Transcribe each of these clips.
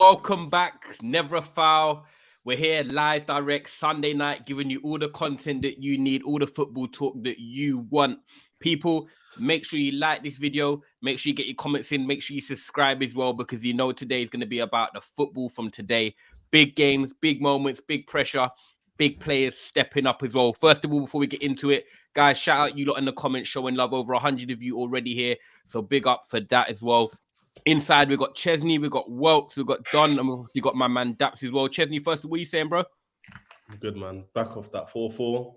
welcome back. Never a foul. We're here live, direct, Sunday night, giving you all the content that you need, all the football talk that you want. People, make sure you like this video. Make sure you get your comments in. Make sure you subscribe as well, because you know today is going to be about the football from today. Big games, big moments, big pressure, big players stepping up as well. First of all, before we get into it, guys, shout out you lot in the comments, showing love. Over 100 of you already here, so big up for that as well. Inside, we've got Chesney, we've got Welks, we've got Don, and we've obviously got my man Daps as well. Chesney, first, what are you saying, bro? Good, man. Back off that 4-4.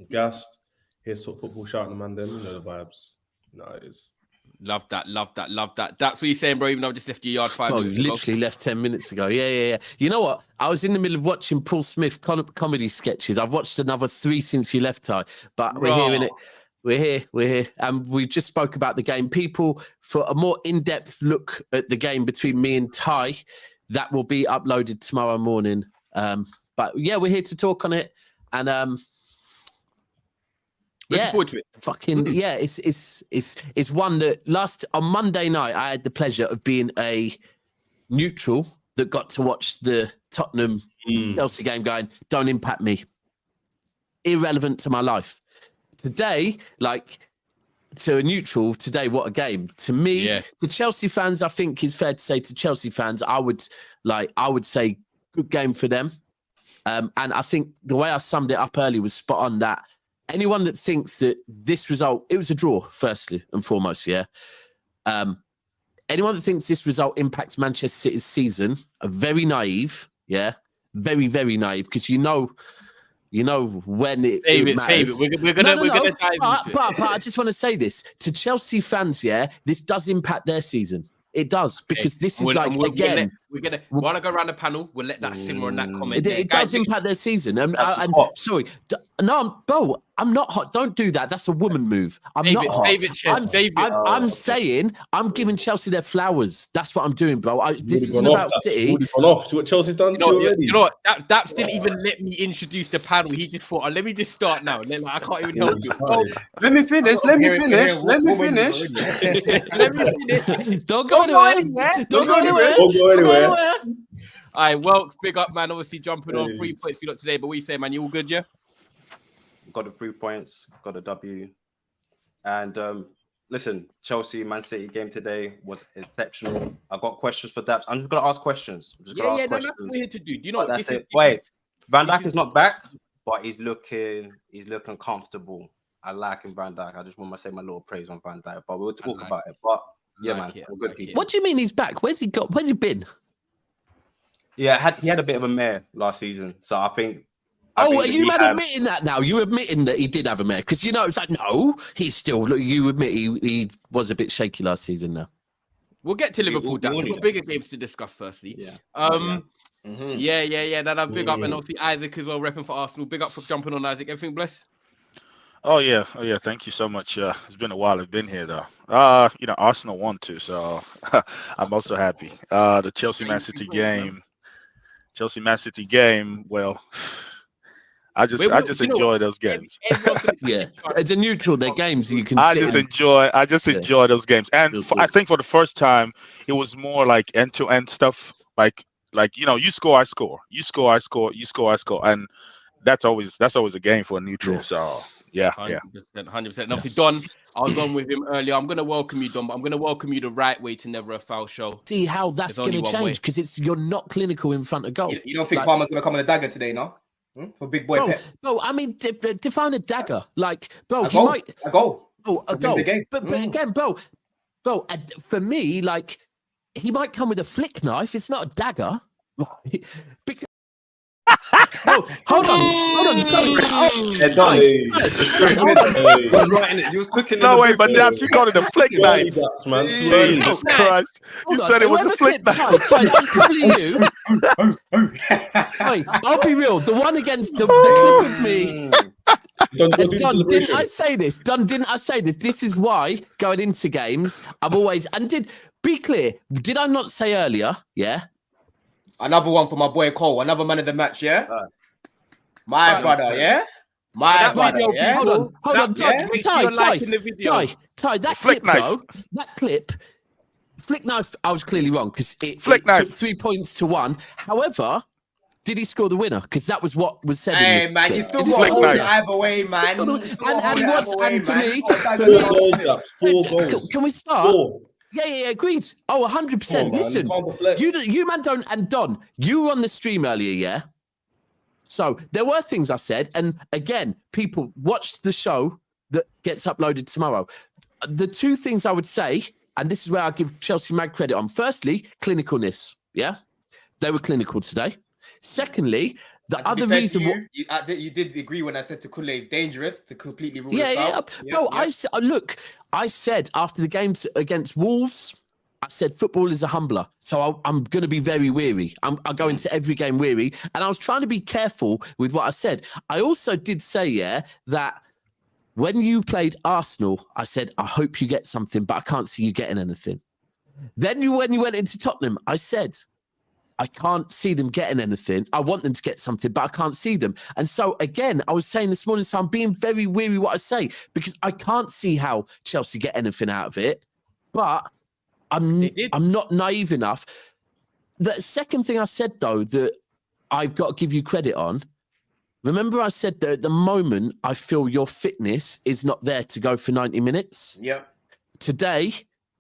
Gassed. Here's sort of football shouting, man. Then, you know the vibes. No, it is. Love that. Daps, what are you saying, bro? Even though I just left your yard 5 minutes ago. Literally left 10 minutes ago. Yeah. You know what? I was in the middle of watching Paul Smith comedy sketches. I've watched another 3 since you left, Ty. But we're hearing it. We're here. And we just spoke about the game. People, for a more in-depth look at the game between me and Ty, that will be uploaded tomorrow morning. But yeah, we're here to talk on it. And looking forward to it. It's one that on Monday night, I had the pleasure of being a neutral that got to watch the Tottenham Chelsea game going, don't impact me. Irrelevant to my life. Today, to a neutral, today, what a game. To me, to Chelsea fans, I think it's fair to say to Chelsea fans, I would say good game for them. And I think the way I summed it up earlier was spot on, that anyone that thinks that this result, it was a draw, firstly and foremost, anyone that thinks this result impacts Manchester City's season are very naive, very, very naive, because you know when it matters. Save it. We're gonna dive into it. But I just want to say this to Chelsea fans. This does impact their season. It does, because this is again. We're gonna want to go around the panel. We'll let that simmer on that comment. It does impact their season. And sorry, no, bro, I'm not hot. Don't do that. That's a woman move. I'm not hot. I'm saying I'm giving Chelsea their flowers. That's what I'm doing, bro. This isn't about City. Gone off. See what Chelsea's done already. You know what? Daps didn't even let me introduce the panel. He just thought, let me just start now. I can't even help you. Let me finish. Don't go anywhere. Don't go anywhere. All right, well, big up, man. Obviously, jumping on 3 points for you lot today. But what you say, man? You all good, yeah? Got the 3 points, got a W. And listen, Chelsea Man City game today was exceptional. I got questions for Daps. I'm just gonna ask questions. That's what we're here to do. Do you know what? That's it. Wait, Van Dijk is not back, but he's looking comfortable. I like him, Van Dijk. I just want to say my little praise on Van Dijk, but we'll talk about it. But yeah, man, we're good people. What do you mean he's back? Where's he been? Yeah, he had a bit of a mare last season, so I think. Are you admitting that now? You admitting that he did have a mare? Because it's like, no, he's still. You admit he was a bit shaky last season. Now we'll get to Liverpool. We've got bigger games to discuss firstly. Yeah. That big up, and obviously Isaac as well, repping for Arsenal. Big up for jumping on, Isaac. Everything blessed. Oh yeah. Thank you so much. It's been a while. I've been here though. Arsenal won too, so I'm also happy. The Chelsea Man City game. Well, I just enjoy those games. It's a neutral. They're games you can. I just enjoy those games, and I think for the first time it was more like end-to-end stuff. Like you score, I score. You score, I score. You score, I score, and that's always a game for a neutral. So. Yeah, 100%. And obviously, Don, I was on with him earlier. I'm going to welcome you, Don, but I'm going to welcome you the right way to Never a Foul show. See how that's going to change, because you're not clinical in front of goal. You don't think Palmer's going to come with a dagger today, no? For big boy Pep? Bro, I mean, define a dagger. A goal. Oh, a goal. But again, bro, for me, he might come with a flick knife. It's not a dagger. Because hold on. Sorry. You was quick in no way, but Daps, you called it a flick knife. Jesus Christ! You said it was a flick knife. That was probably you. Wait, I'll be real. The one against the clip of me. Don, didn't I say this? This is why going into games, I've always be clear. Did I not say earlier? Yeah. Another one for my boy Cole, another man of the match, yeah? My brother, yeah? My brother, yeah? Hold on. Ty, that clip, though, that clip, Flick knife, I was clearly wrong because it took 3 points to 1. However, did he score the winner? Because that was what was said. Hey, in the man, clip. you still got to hold it either way, man. And for me, 4 goals. Can we start? 4. Yeah, agreed. Oh, 100%. Listen, you man don't, and Don, you were on the stream earlier, yeah? So there were things I said, and again, people watched the show that gets uploaded tomorrow. The 2 things I would say, and this is where I give Chelsea mad credit on. Firstly, clinicalness, yeah? They were clinical today. Secondly, the other reason you did agree when I said to Kule it's dangerous to completely rule us out. Bro, I said after the game against Wolves, I said football is a humbler, so I'm going to be very weary. I go into every game weary, and I was trying to be careful with what I said. I also did say, that when you played Arsenal, I said I hope you get something, but I can't see you getting anything. Then when you went into Tottenham, I said I can't see them getting anything. I want them to get something, but I can't see them. And so, again, I was saying this morning, so I'm being very weary what I say, because I can't see how Chelsea get anything out of it. But I'm not naive enough. The second thing I said, though, that I've got to give you credit on, remember I said that at the moment, I feel your fitness is not there to go for 90 minutes? Yeah. Today,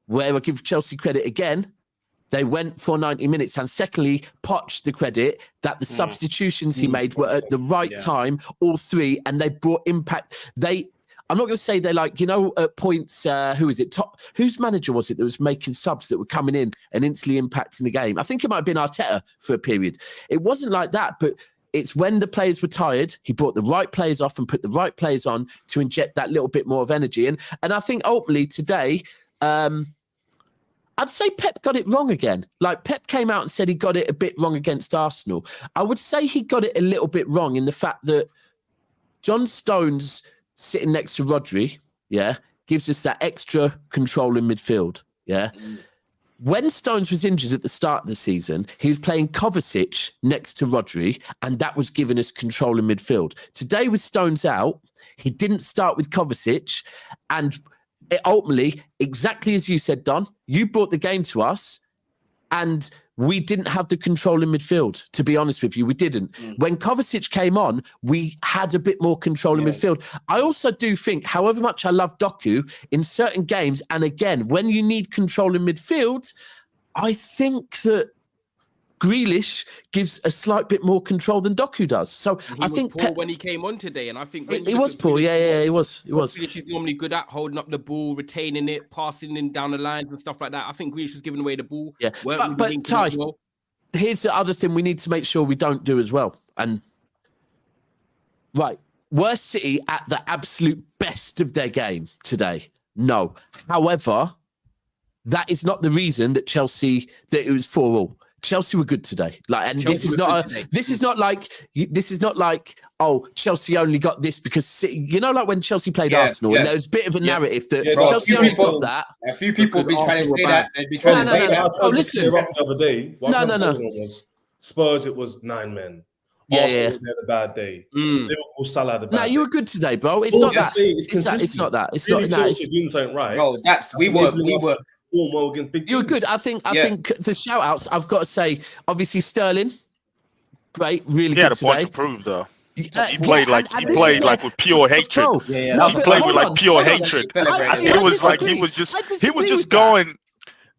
where I give Chelsea credit again, they went for 90 minutes. And secondly, Poch the credit that the substitutions he made were at the right time, all 3, and they brought impact. I'm not going to say they're like, at points, whose manager was it that was making subs that were coming in and instantly impacting the game? I think it might have been Arteta for a period. It wasn't like that, but it's when the players were tired, he brought the right players off and put the right players on to inject that little bit more of energy. And I think ultimately today, I'd say Pep got it wrong again. Like, Pep came out and said he got it a bit wrong against Arsenal. I would say he got it a little bit wrong in the fact that John Stones sitting next to Rodri, gives us that extra control in midfield, When Stones was injured at the start of the season, he was playing Kovacic next to Rodri, and that was giving us control in midfield. Today, with Stones out, he didn't start with Kovacic, and ultimately, exactly as you said, Don, you brought the game to us and we didn't have the control in midfield. To be honest with you, we didn't. When Kovacic came on, we had a bit more control in midfield. I also do think, however much I love Doku, in certain games, and again, when you need control in midfield, I think that Grealish gives a slight bit more control than Doku does. So I think Pep, when he came on today, and I think he was poor. Yeah, he was. Grealish is normally good at holding up the ball, retaining it, passing in down the lines and stuff like that. I think Grealish was giving away the ball. Yeah, but Ty, here's the other thing we need to make sure we don't do as well. And were City at the absolute best of their game today? No. However, that is not the reason that that it was 4-4. Chelsea were good today. This is not like Chelsea only got this because City, like when Chelsea played Arsenal, and there was a bit of a narrative that Chelsea only got that. A few people be trying to say that. They'd be trying to say that. Oh, listen. The other day, no. Spurs, it was 9 men. Arsenal had a bad day. Liverpool, Salah had a bad day. No, you were good today, bro. It's not that. It's not that. It's not that. It's doing something right. Bro, we were. You were good. I think the shout outs, I've got to say, obviously Sterling, great, really good today. He had a point to prove though. He played with pure hatred. He played with like pure hatred. It was like he was just going.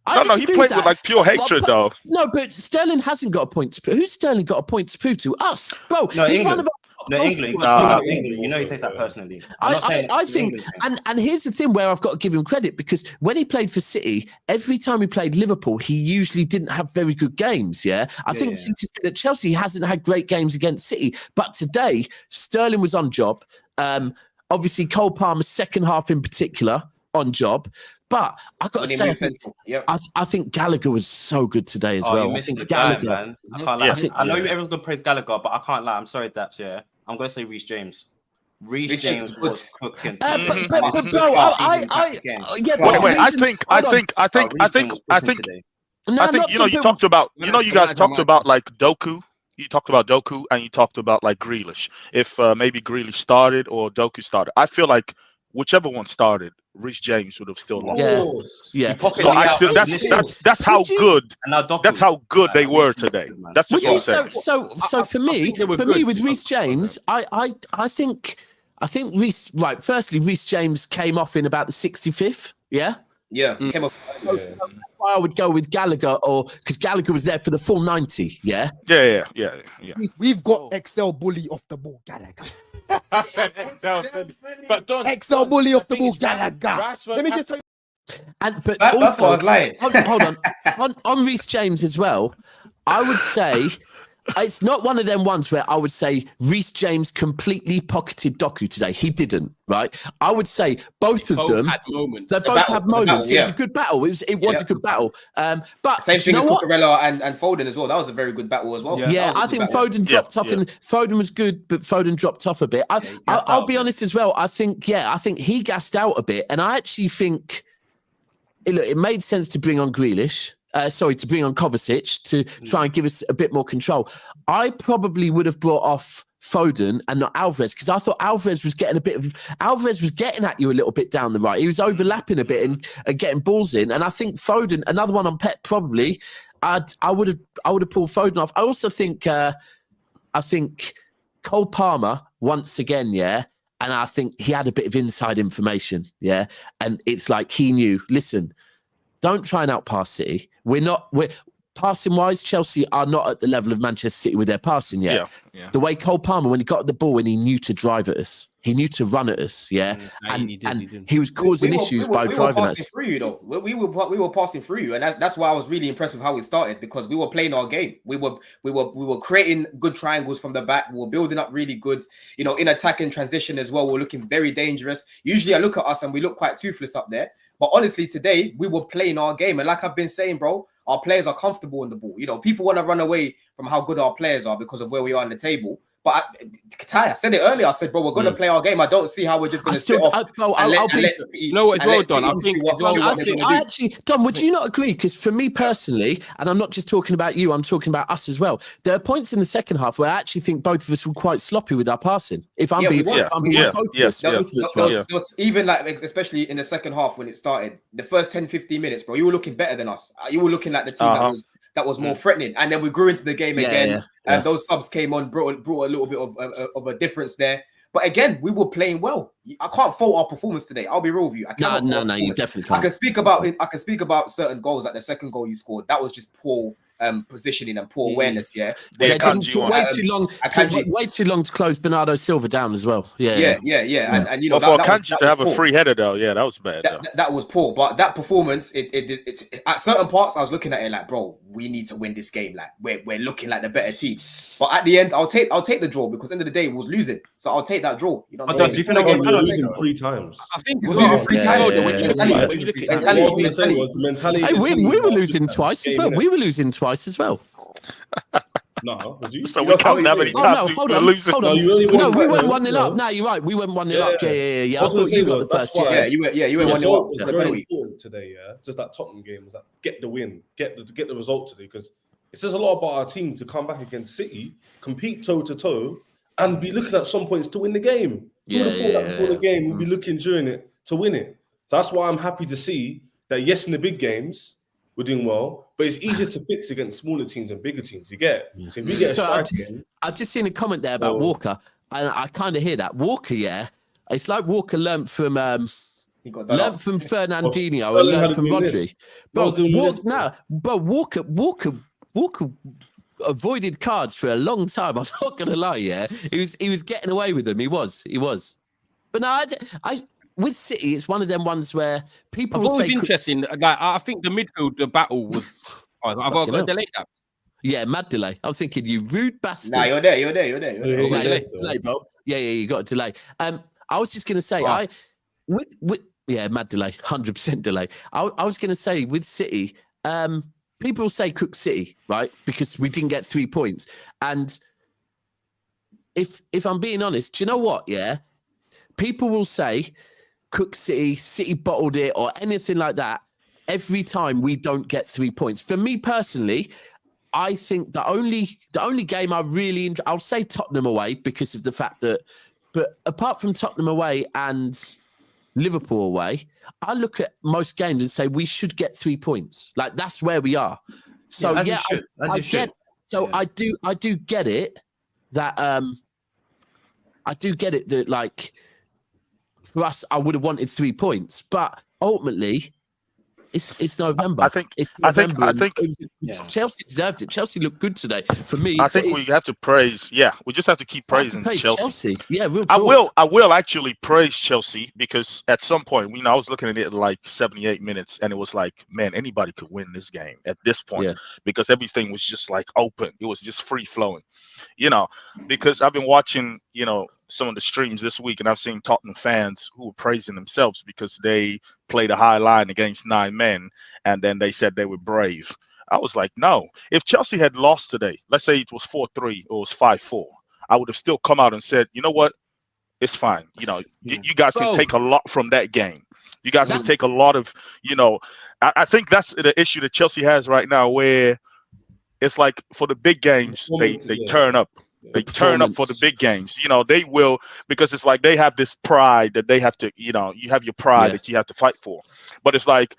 No, he played with like pure hatred though. No, but Sterling hasn't got a point to prove. Who's Sterling got a point to prove to? Us, bro. No, he's England. One of our England. You know he takes that personally. I think, and here's the thing where I've got to give him credit, because when he played for City, every time he played Liverpool, he usually didn't have very good games. I think since he's been at Chelsea, he hasn't had great games against City. But today, Sterling was on job. Obviously, Cole Palmer's second half in particular on job. But I've got to say, I think Gallagher was so good today as well. I think Gallagher, man. I can't lie. I know everyone's going to praise Gallagher, but I can't lie. I'm sorry, Daps, I'm going to say Reece James. Reece James was cooking. But bro, you guys talked about like Doku. You talked about Doku and you talked about like Grealish. If maybe Grealish started or Doku started, I feel like whichever one started, Reece James would have still lost. Yeah. So that's how good. That's how good they were today. That's just what I'm saying. So for me, with Reece James, I think Reece. Right. Firstly, Reece James came off in about the 65th. Yeah. Yeah. Came off. I would go with Gallagher, or because Gallagher was there for the full 90. Yeah. Yeah. We've got XL bully off the ball, Gallagher. But Don, XL bully off the ball, Gallagher. Let me just tell you. But That's also, what I was lying. hold on. On Reece James as well, I would say it's not one of them ones where I would say Reece James completely pocketed Doku today. He didn't, right? I would say both of them. They both had moments. It was a good battle. It was a good battle. But same thing as Cucurella and Foden as well. That was a very good battle as well. Yeah, I think Foden dropped off, and Foden was good, but Foden dropped off a bit. I'll be honest as well. I think he gassed out a bit, and I actually think it made sense to bring on Grealish. To bring on Kovacic to try and give us a bit more control. I probably would have brought off Foden and not Alvarez, because I thought Alvarez was getting at you a little bit down the right. He was overlapping a bit and getting balls in. And I think Foden, another one on Pep, probably I would have pulled Foden off. I also think Cole Palmer once again, yeah. And I think he had a bit of inside information, yeah. And it's like he knew, listen, don't try and outpass City. We're passing wise, Chelsea are not at the level of Manchester City with their passing yet. Yeah. The way Cole Palmer, when he got the ball, when he knew to drive at us, he knew to run at us, yeah. He was causing issues by driving at us. We were passing through you, and that's why I was really impressed with how it started, because we were playing our game. We were creating good triangles from the back. We were building up really good, in attacking transition as well. We're looking very dangerous. Usually I look at us and we look quite toothless up there. But honestly, today, we were playing our game. And like I've been saying, bro, our players are comfortable on the ball. People want to run away from how good our players are because of where we are on the table. But I said it earlier. I said, bro, we're going to play our game. I don't see how we're just going to sit off. Don, would you not agree? Because for me personally, and I'm not just talking about you, I'm talking about us as well. There are points in the second half where I actually think both of us were quite sloppy with our passing. If I'm being honest, even like, especially in the second half when it started, the first 10, 15 minutes, bro, you were looking better than us. You were looking like the team that was more threatening, and then we grew into the game again. And those subs came on, brought a little bit of a difference there. But again, we were playing well. I can't fault our performance today. I'll be real with you. No, you definitely can't. I can speak about certain goals. Like the second goal you scored, that was just poor positioning and poor awareness. Yeah, it didn't took way too long. Way too long to close Bernardo Silva down as well. Yeah. And for Kanji to have a free header though, that was bad. That was poor. But that performance, it at certain parts, I was looking at it like, bro, we need to win this game. Like we're looking like the better team. But at the end, I'll take the draw, because end of the day, it was losing. So I'll take that draw. You know what I'm saying? We were losing 3 times. I think we were losing 3 times. We were losing twice as well. We were losing twice as well. No, was you? So we can't have any times. Hold on. No, we went 1-0 up. No, you're right. We went 1-0 up. Yeah. I thought you got the first. You went 1-0 up. Very important today. Just that Tottenham game was like, get the win, get the result today, because it says a lot about our team to come back against City, compete toe to toe, and be looking at some points to win the game. Before the game, we'll be looking during it to win it. So that's why I'm happy to see that. Yes, in the big games we're doing well, but it's easier to fix against smaller teams and bigger teams. You get it? So if we get I've just seen a comment there about Walker, and I kind of hear that Walker. Yeah, it's like Walker learnt from Fernandinho and learnt from Rodri. But Walker avoided cards for a long time. I'm not gonna lie. Yeah, he was getting away with them. He was. But no, with City, it's one of them ones where people will say interesting. Like I think the midfield, the battle was. I've got to delay that. Yeah, mad delay. I was thinking, you rude bastard. Nah, you're there. Delay, bro. Yeah, you got a delay. I was just gonna say, mad delay, 100% delay. I was gonna say with City, people say Cook City, right? Because we didn't get 3 points. And if I'm being honest, do you know what? Yeah, people will say Cook City bottled it, or anything like that. Every time we don't get 3 points. For me personally, I think the only game I really enjoy, I'll say Tottenham away, because of the fact that, but apart from Tottenham away and Liverpool away, I look at most games and say we should get 3 points. Like that's where we are. So as you should, as I you should. get. So I do get it that I do get it that like for us, I would have wanted 3 points, but ultimately. It's November. I think Chelsea deserved it. Chelsea looked good today. For me, I think we have to praise. Yeah, we just have to keep praising Chelsea. Yeah, real talk. I will actually praise Chelsea because at some point, I was looking at it like 78 minutes, and it was like, man, anybody could win this game at this point because everything was just like open. It was just free flowing, Because I've been watching, some of the streams this week, and I've seen Tottenham fans who were praising themselves because they played a high line against 9 men, and then they said they were brave. I was like, no. If Chelsea had lost today, let's say it was 4-3 or it was 5-4, I would have still come out and said, you know what? It's fine. You guys can take a lot from that game. You guys can take a lot of, I think that's the issue that Chelsea has right now, where it's like for the big games, they turn up. They turn up for the big games. They will, because it's like they have this pride that they have to, you have your pride that you have to fight for. But it's like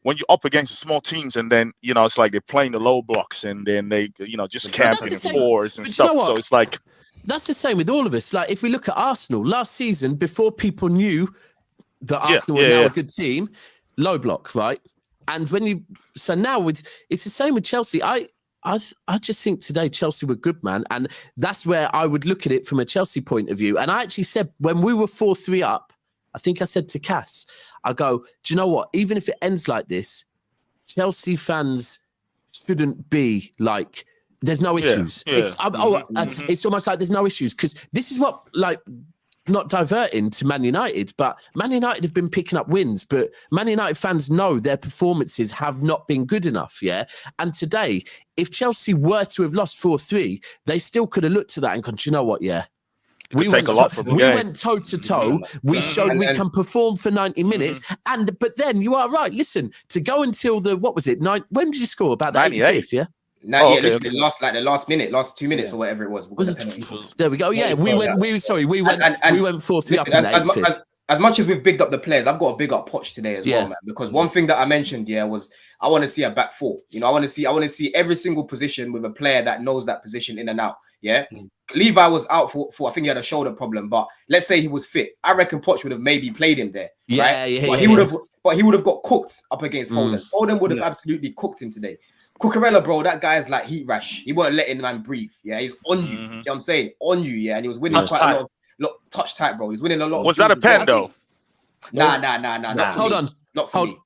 when you're up against the small teams and then, it's like they're playing the low blocks and then they, just camping in fours and stuff. So it's like. That's the same with all of us. Like if we look at Arsenal last season, before people knew that Arsenal were now a good team, low block, right? And so now it's the same with Chelsea. I just think today Chelsea were good, man. And that's where I would look at it from a Chelsea point of view. And I actually said when we were 4-3 up, I think I said to Cass, I go, do you know what? Even if it ends like this, Chelsea fans shouldn't be like, there's no issues. It's almost like there's no issues because this is what like, not diverting to Man United, but Man United have been picking up wins, but Man United fans know their performances have not been good enough, And today, if Chelsea were to have lost 4-3, they still could have looked to that and gone, do you know what, we went toe to toe. We showed we can perform for 90 minutes. But then you are right. Listen, to go until the, what was it? When did you score? About the 85th, yeah? Literally the last minute, last 2 minutes or whatever it was. There we go. Yeah, we went 4-3 up. As much as we've bigged up the players, I've got to big up Poch today as well, man. Because one thing that I mentioned, was I want to see a back four. I want to see every single position with a player that knows that position in and out. Levi was out for I think he had a shoulder problem, but let's say he was fit. I reckon Poch would have maybe played him there. But he would have got cooked up against Foden. Foden would have absolutely cooked him today. Cucurella, bro, that guy's like heat rash. He weren't letting the man breathe. He's on you. You know what I'm saying? On you, and he was winning quite a lot. Touch tight, bro. He's winning a lot. Was that a pen though? Nah. Hold on. Not for me.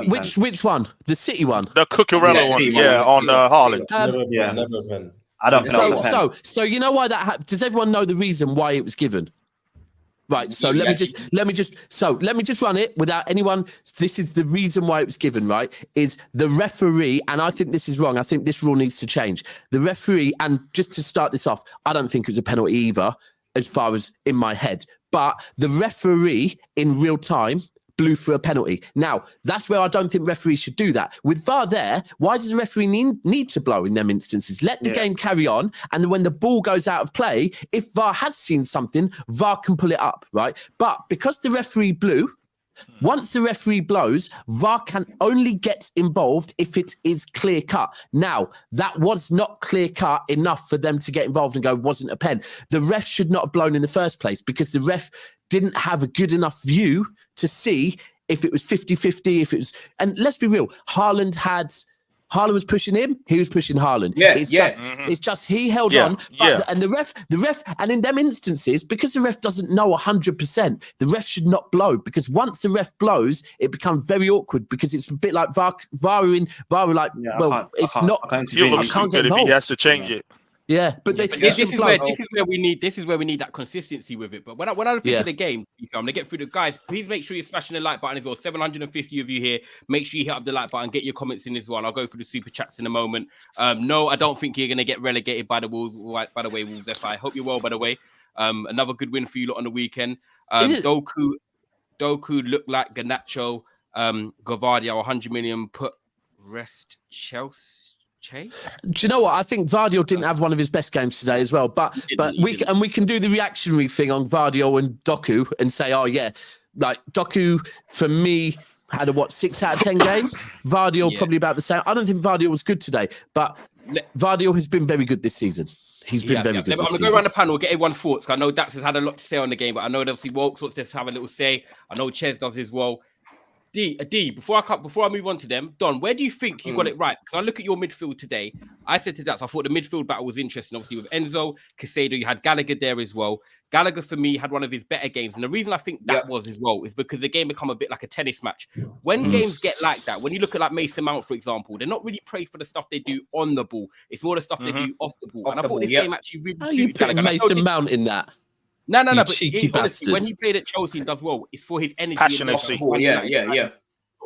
Which one? The City one? The Cucurella one. On Haaland. Never a pen. I don't know. So you know why that happened? Does everyone know the reason why it was given? Right, so let me just run it without anyone. This is the reason why it was given, right? Is the referee, and I think this is wrong. I think this rule needs to change. The referee, and just to start this off, I don't think it was a penalty either, as far as in my head. But the referee in real time blew for a penalty. Now, that's where I don't think referees should do that. With VAR there, why does the referee need to blow in them instances? Let the game carry on, and then when the ball goes out of play, if VAR has seen something, VAR can pull it up, right? But because the referee blew, once the referee blows, VAR can only get involved if it is clear cut. Now, that was not clear cut enough for them to get involved and go, wasn't a pen. The ref should not have blown in the first place because the ref didn't have a good enough view to see if it was 50-50, if it was, and let's be real, Haaland was pushing him, he was pushing Haaland. It's just he held on. And the ref, and in them instances, because the ref doesn't know 100%, the ref should not blow, because once the ref blows, it becomes very awkward, because it's a bit like VAR like, it's not. I can't get involved. If he has to change it. Yeah, but this is where we need that consistency with it. But when I think of the game, I'm gonna get through the guys. Please make sure you're smashing the like button as well. 750 of you here. Make sure you hit up the like button. Get your comments in as well. I'll go through the super chats in a moment. No, I don't think you're gonna get relegated by the Wolves. By the way, Wolves FI. I hope you're well. By the way, another good win for you lot on the weekend. Doku looked like Garnacho. Gavardia 100 million put rest Chelsea. Do you know what? I think Vardio didn't have one of his best games today as well. But we can do the reactionary thing on Vardio and Doku and say, like Doku, for me, had a 6 out of 10 game. Vardy probably about the same. I don't think Vardy was good today, but Vardy has been very good this season. He's been very good. I'm going to go around the panel, get everyone's thoughts. I know Daps has had a lot to say on the game, but I know obviously Wolks wants to have a little say. I know Ches does as well. D, before I move on to them, Don, where do you think you got it right? Because I look at your midfield today. I said to Daps, I thought the midfield battle was interesting. Obviously, with Enzo, Caicedo, you had Gallagher there as well. Gallagher, for me, had one of his better games. And the reason I think that was as well is because the game become a bit like a tennis match. When games get like that, when you look at like Mason Mount, for example, they're not really praised for the stuff they do on the ball. It's more the stuff they do off the ball. And I thought this game actually really suited Gallagher. Mason Mount in that? No. But honestly, when he played at Chelsea and does well, it's for his energy. Passionate.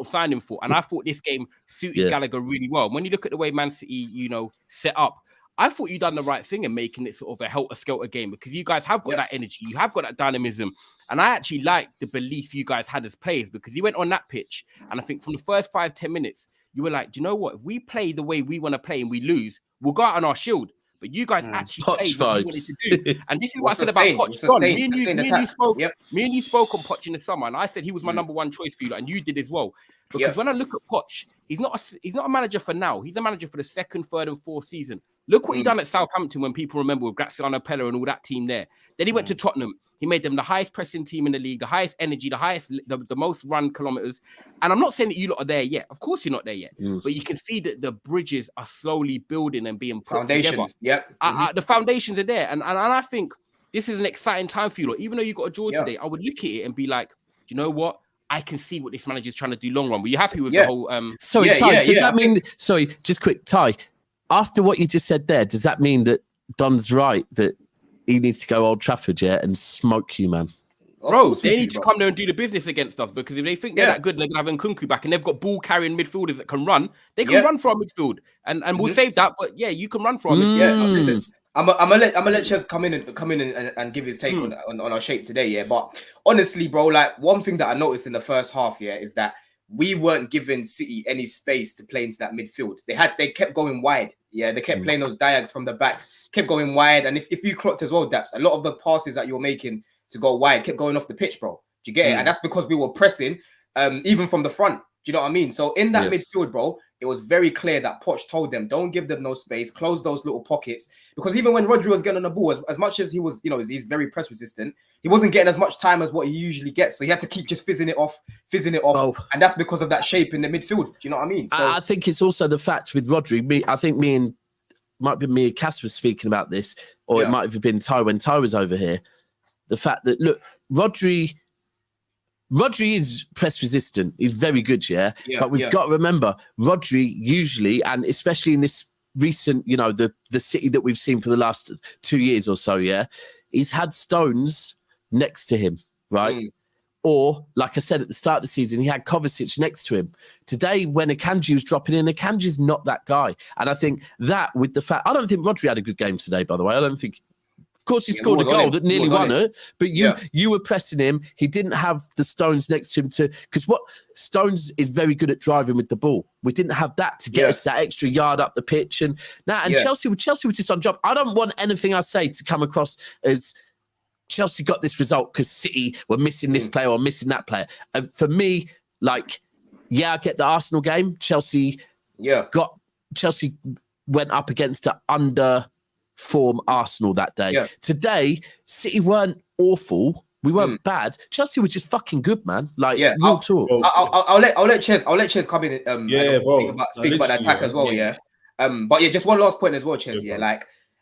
Signed him for, and I thought this game suited Gallagher really well. When you look at the way Man City, set up, I thought you done the right thing in making it sort of a helter-skelter game because you guys have got that energy, you have got that dynamism, and I actually like the belief you guys had as players because you went on that pitch, and I think from the first 5-10 minutes, you were like, do you know what? If we play the way we want to play and we lose, we'll go out on our shield. But you guys actually played what you wanted to do. And this is what I said about Poch. Me and you spoke on Poch in the summer, and I said he was my number one choice for you, and you did as well. Because when I look at Poch, he's not a manager for now. He's a manager for the 2nd, 3rd, and 4th season. Look what he done at Southampton when people remember with Graziano Pella and all that team there. Then he went to Tottenham. He made them the highest pressing team in the league, the highest energy, the most run kilometers. And I'm not saying that you lot are there yet. Of course you're not there yet. But you can see that the bridges are slowly building and being put together. The foundations are there. And I think this is an exciting time for you lot. Even though you got a draw today, I would look at it and be like, do you know what? I can see what this manager is trying to do long run. Were you happy with the whole... Sorry, Ty, does that mean... Sorry, just quick, Ty. After what you just said there, does that mean that Don's right that he needs to go Old Trafford, and smoke you, man? Bro, they need to come there and do the business against us because if they think they're that good and they're going to have Nkunku back and they've got ball-carrying midfielders that can run, they can run for our midfield. And we'll save that, but you can run for our midfield. Listen, I'm gonna let Ches come in and give his take on our shape today, But honestly, bro, like one thing that I noticed in the first half, is that we weren't giving City any space to play into that midfield. They kept going wide. They kept playing those diags from the back, kept going wide. And if you clocked as well, Daps, a lot of the passes that you're making to go wide kept going off the pitch, bro. Do you get it? And that's because we were pressing, even from the front. Do you know what I mean? So in that midfield, bro, it was very clear that Poch told them, don't give them no space, close those little pockets. Because even when Rodri was getting on the ball, as much as he was, he's very press resistant, he wasn't getting as much time as what he usually gets. So he had to keep just fizzing it off. And that's because of that shape in the midfield. Do you know what I mean? So I think it's also the fact with Rodri, I think might be me and Cass was speaking about this, or it might have been Ty when Ty was over here. The fact that, look, Rodri is press resistant. He's very good, but we've got to remember, Rodri usually, and especially in this recent, the City that we've seen for the last 2 years or so, he's had Stones next to him, right? Or, like I said at the start of the season, he had Kovacic next to him. Today, when Akanji was dropping in, Akanji's not that guy. And I think that with the fact, I don't think Rodri had a good game today, by the way. I don't think... Of course, he scored a goal that nearly won it, but you were pressing him. He didn't have the Stones next to him because what Stones is very good at driving with the ball. We didn't have that to get us that extra yard up the pitch. And Chelsea was just on job. I don't want anything I say to come across as Chelsea got this result because City were missing this player or missing that player. And for me, I get the Arsenal game. Chelsea went up against an under form Arsenal that day. Today, City weren't awful. We weren't bad. Chelsea was just fucking good, man. Real talk. I'll let Ches come in. Speak about the attack as well. But just one last point as well, Ches.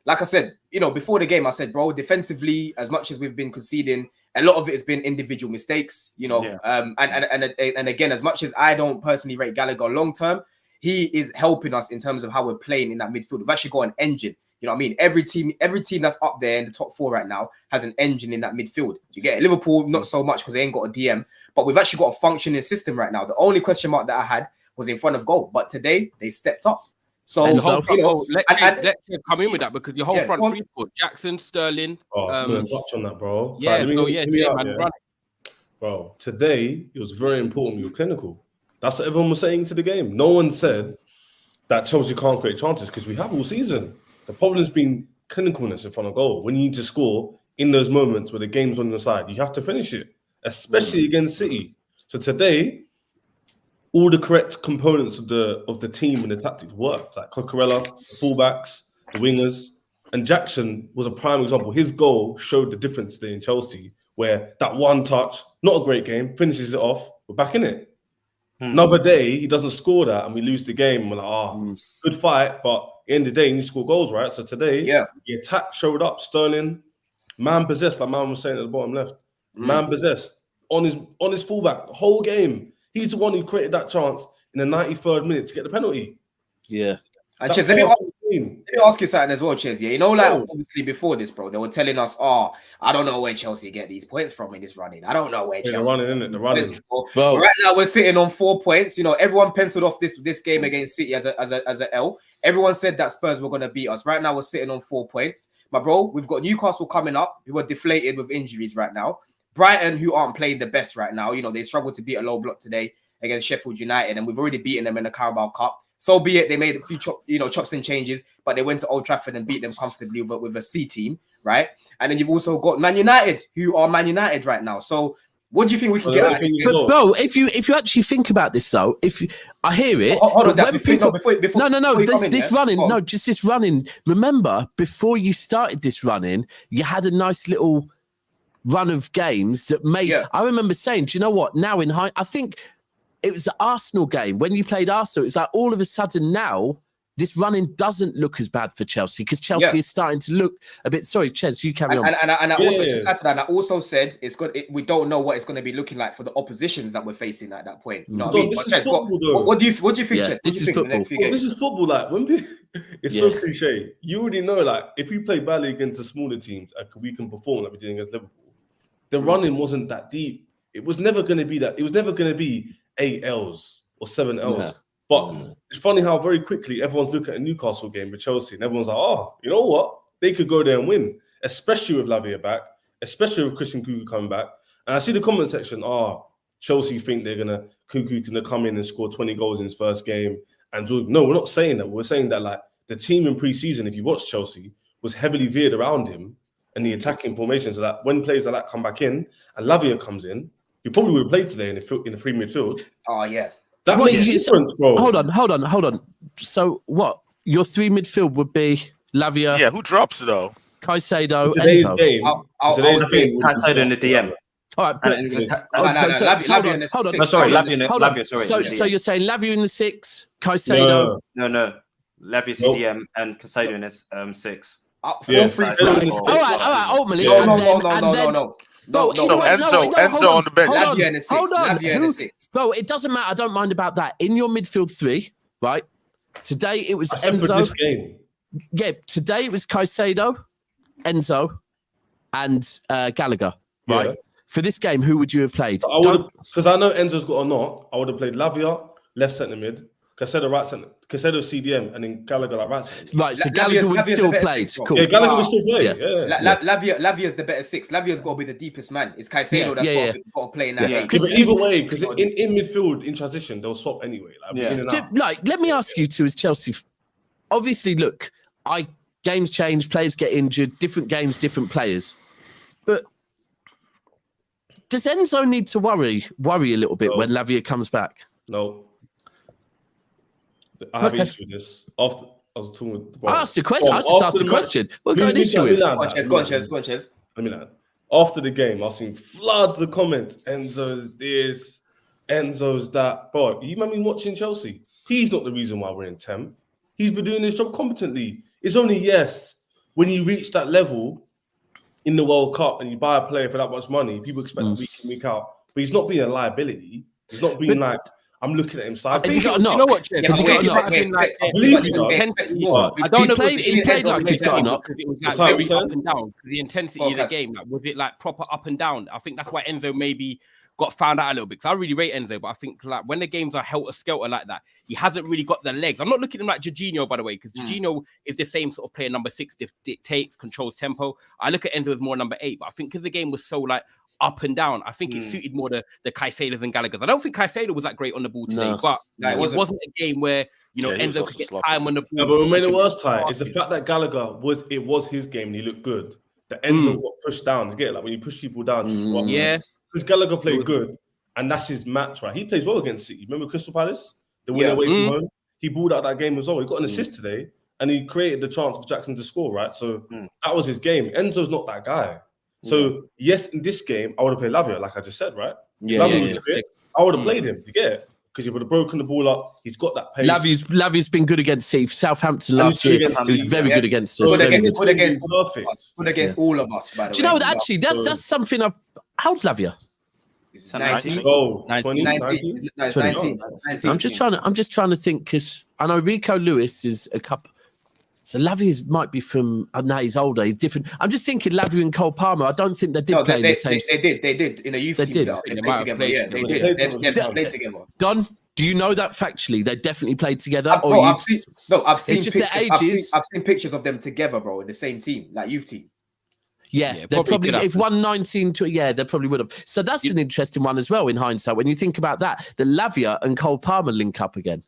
Like I said, before the game, I said, bro, defensively, as much as we've been conceding, a lot of it has been individual mistakes. And again, as much as I don't personally rate Gallagher long term, he is helping us in terms of how we're playing in that midfield. We've actually got an engine. You know what I mean? Every team that's up there in the top 4 right now has an engine in that midfield. You get it? Liverpool, not so much because they ain't got a DM, but we've actually got a functioning system right now. The only question mark that I had was in front of goal, but today they stepped up. So let's come in with that because your whole front three squad, Jackson, Sterling. I'm gonna touch on that, bro. Bro, today it was very important we were clinical. That's what everyone was saying to the game. No one said that Chelsea can't create chances because we have all season. The problem has been clinicalness in front of goal. When you need to score in those moments where the game's on your side, you have to finish it. especially against City. So today, all the correct components of the team and the tactics worked. Like Cucurella, the fullbacks, the wingers, and Jackson was a prime example. His goal showed the difference today in Chelsea, where that one touch, not a great game, finishes it off. We're back in it. Another day, he doesn't score that, and we lose the game. We're like, good fight, but at the end of the day, you need to score goals, right? So today, the attack showed up. Sterling, man possessed, like man was saying at the bottom left. Man possessed on his fullback the whole game. He's the one who created that chance in the 93rd minute to get the penalty. Yeah. And Ches, let me ask you something as well, Ches. Yeah, you know, like obviously before this, bro, they were telling us, I don't know where Chelsea get these points from in this running. I don't know where Chelsea. They're running, isn't it? They're running. But right now we're sitting on 4 points. You know, everyone penciled off this game against City as a L. Everyone said that Spurs were going to beat us. Right now we're sitting on 4 points. My bro, we've got Newcastle coming up, who are deflated with injuries right now. Brighton, who aren't playing the best right now. You know, they struggled to beat a low block today against Sheffield United, and we've already beaten them in the Carabao Cup. So be it, they made a few chops and changes, but they went to Old Trafford and beat them comfortably with a C team, right? And then you've also got Man United, who are Man United right now. So what do you think we can get out of this? But bro, if you actually think about this though, I hear it. Hold on, Daps, this running. Remember, before you started this running, you had a nice little run of games that made. Yeah. I remember saying, do you know what? Now I think it was the Arsenal game when you played Arsenal. It's like all of a sudden now this running doesn't look as bad for Chelsea because Chelsea is starting to look a bit. Sorry, Ches, you carry on. And I also just add to that. And I also said it's good. We don't know what it's going to be looking like for the oppositions that we're facing at that point. You know what I mean? Ches, what do you think, Ches? This is football. This is football. Like it's so cliche. You already know. Like if we play badly against the smaller teams, we can perform like we did against Liverpool. The running wasn't that deep. It was never going to be that. It was never going to be 8 L's or 7 L's. Yeah. But it's funny how very quickly everyone's looking at a Newcastle game with Chelsea and everyone's like, oh, you know what? They could go there and win, especially with Lavia back, especially with Christian Cuckoo coming back. And I see the comment section, Chelsea think Cuckoo's going to come in and score 20 goals in his first game. And no, we're not saying that. We're saying that like the team in pre-season, if you watch Chelsea, was heavily veered around him and the attacking formation, so that when players like that come back in and Lavia comes in, he probably would have played today in the free midfield. Oh, yeah. That makes difference, bro. Hold on. So what? Your 3 midfield would be Lavia. Yeah, who drops though? Caicedo, today's Enzo. game. Today's game. Caicedo in the DM. All right, but Lavia. So you're saying Lavia in the 6, Caicedo? No. Lavia's CDM and Caicedo in this 6. 4-3-3. All right. Ultimately, no. Enzo on the bench. Hold on. So it doesn't matter. I don't mind about that. In your midfield 3, right? Today it was Enzo. This game. Yeah, today it was Caicedo, Enzo, and Gallagher, right? Yeah. For this game, who would you have played? Because I know Enzo's got a knock. I would have played Lavia, left centre mid, Caicedo right centre, Caicedo CDM, and then Gallagher like right centre. Right, so Gallagher would still play. Cool. Yeah, Gallagher would still play. Lavia's the better 6. Lavia's got to be the deepest man. It's Caicedo that's got to play in that game. But either way, because in midfield, in transition, they'll swap anyway. Let me ask you two as Chelsea. Obviously, look, games change, players get injured, different games, different players. But does Enzo need to worry a little bit when Lavia comes back? No. I have issue with this. After I was talking with I asked a question. I just asked a question. What got an issue with? Go on, Ches. Let me know. After the game, I was seeing floods of comments. Enzo's this, Enzo's that. Bro, you remember watching Chelsea? He's not the reason why we're in 10th. He's been doing his job competently. It's only, when you reach that level in the World Cup and you buy a player for that much money, people expect week in, week out. But he's not being a liability. He's not being I'm looking at him. So has he got a knock? You know what, Ches? Has he got a knock? I believe he played like he's got a knock. It was like very up and down. The intensity of the game, was it like proper up and down? I think that's why Enzo maybe got found out a little bit. Because I really rate Enzo, but I think like when the games are helter-skelter like that, he hasn't really got the legs. I'm not looking at him like Jorginho, by the way, because Jorginho is the same sort of player. Number 6 dictates, controls tempo. I look at Enzo as more number 8, but I think because the game was so like up and down, I think it suited more the Caicedos and Gallaghers. I don't think Caicedo was that great on the ball today, but it wasn't a game where Enzo could get time on the ball. No, but when it was tight, it's the fact that Gallagher was his game and he looked good. The Enzo got pushed down. You get it? Like when you push people down, because Gallagher played good, and that's his match, right? He plays well against City. Remember Crystal Palace? They win away from home. He balled out that game as well. He got an assist today, and he created the chance for Jackson to score, right? So that was his game. Enzo's not that guy. So yes, in this game, I would have played Lavia, like I just said, right? I would have played him. You get it? Because he would have broken the ball up. He's got that pace. Lavia's been good against City. Southampton last year, he was very good against us. Good against all of us. By the way. Do you know that actually? That's something. How's Lavia? 19. 19. I'm just trying to think because I know Rico Lewis is a couple. So Lavia might be from. Now he's older. He's different. I'm just thinking Lavia and Cole Palmer. I don't think they did play in the same. They did in the youth team. They played together. Yeah, they did. They played together. Don, do you know that factually? They definitely played together. I've seen just their ages. I've seen pictures of them together, bro, in the same team, like youth team. Yeah, they're probably if 119 to they probably would have. So that's an interesting one as well in hindsight. When you think about that, the Lavia and Cole Palmer link up again.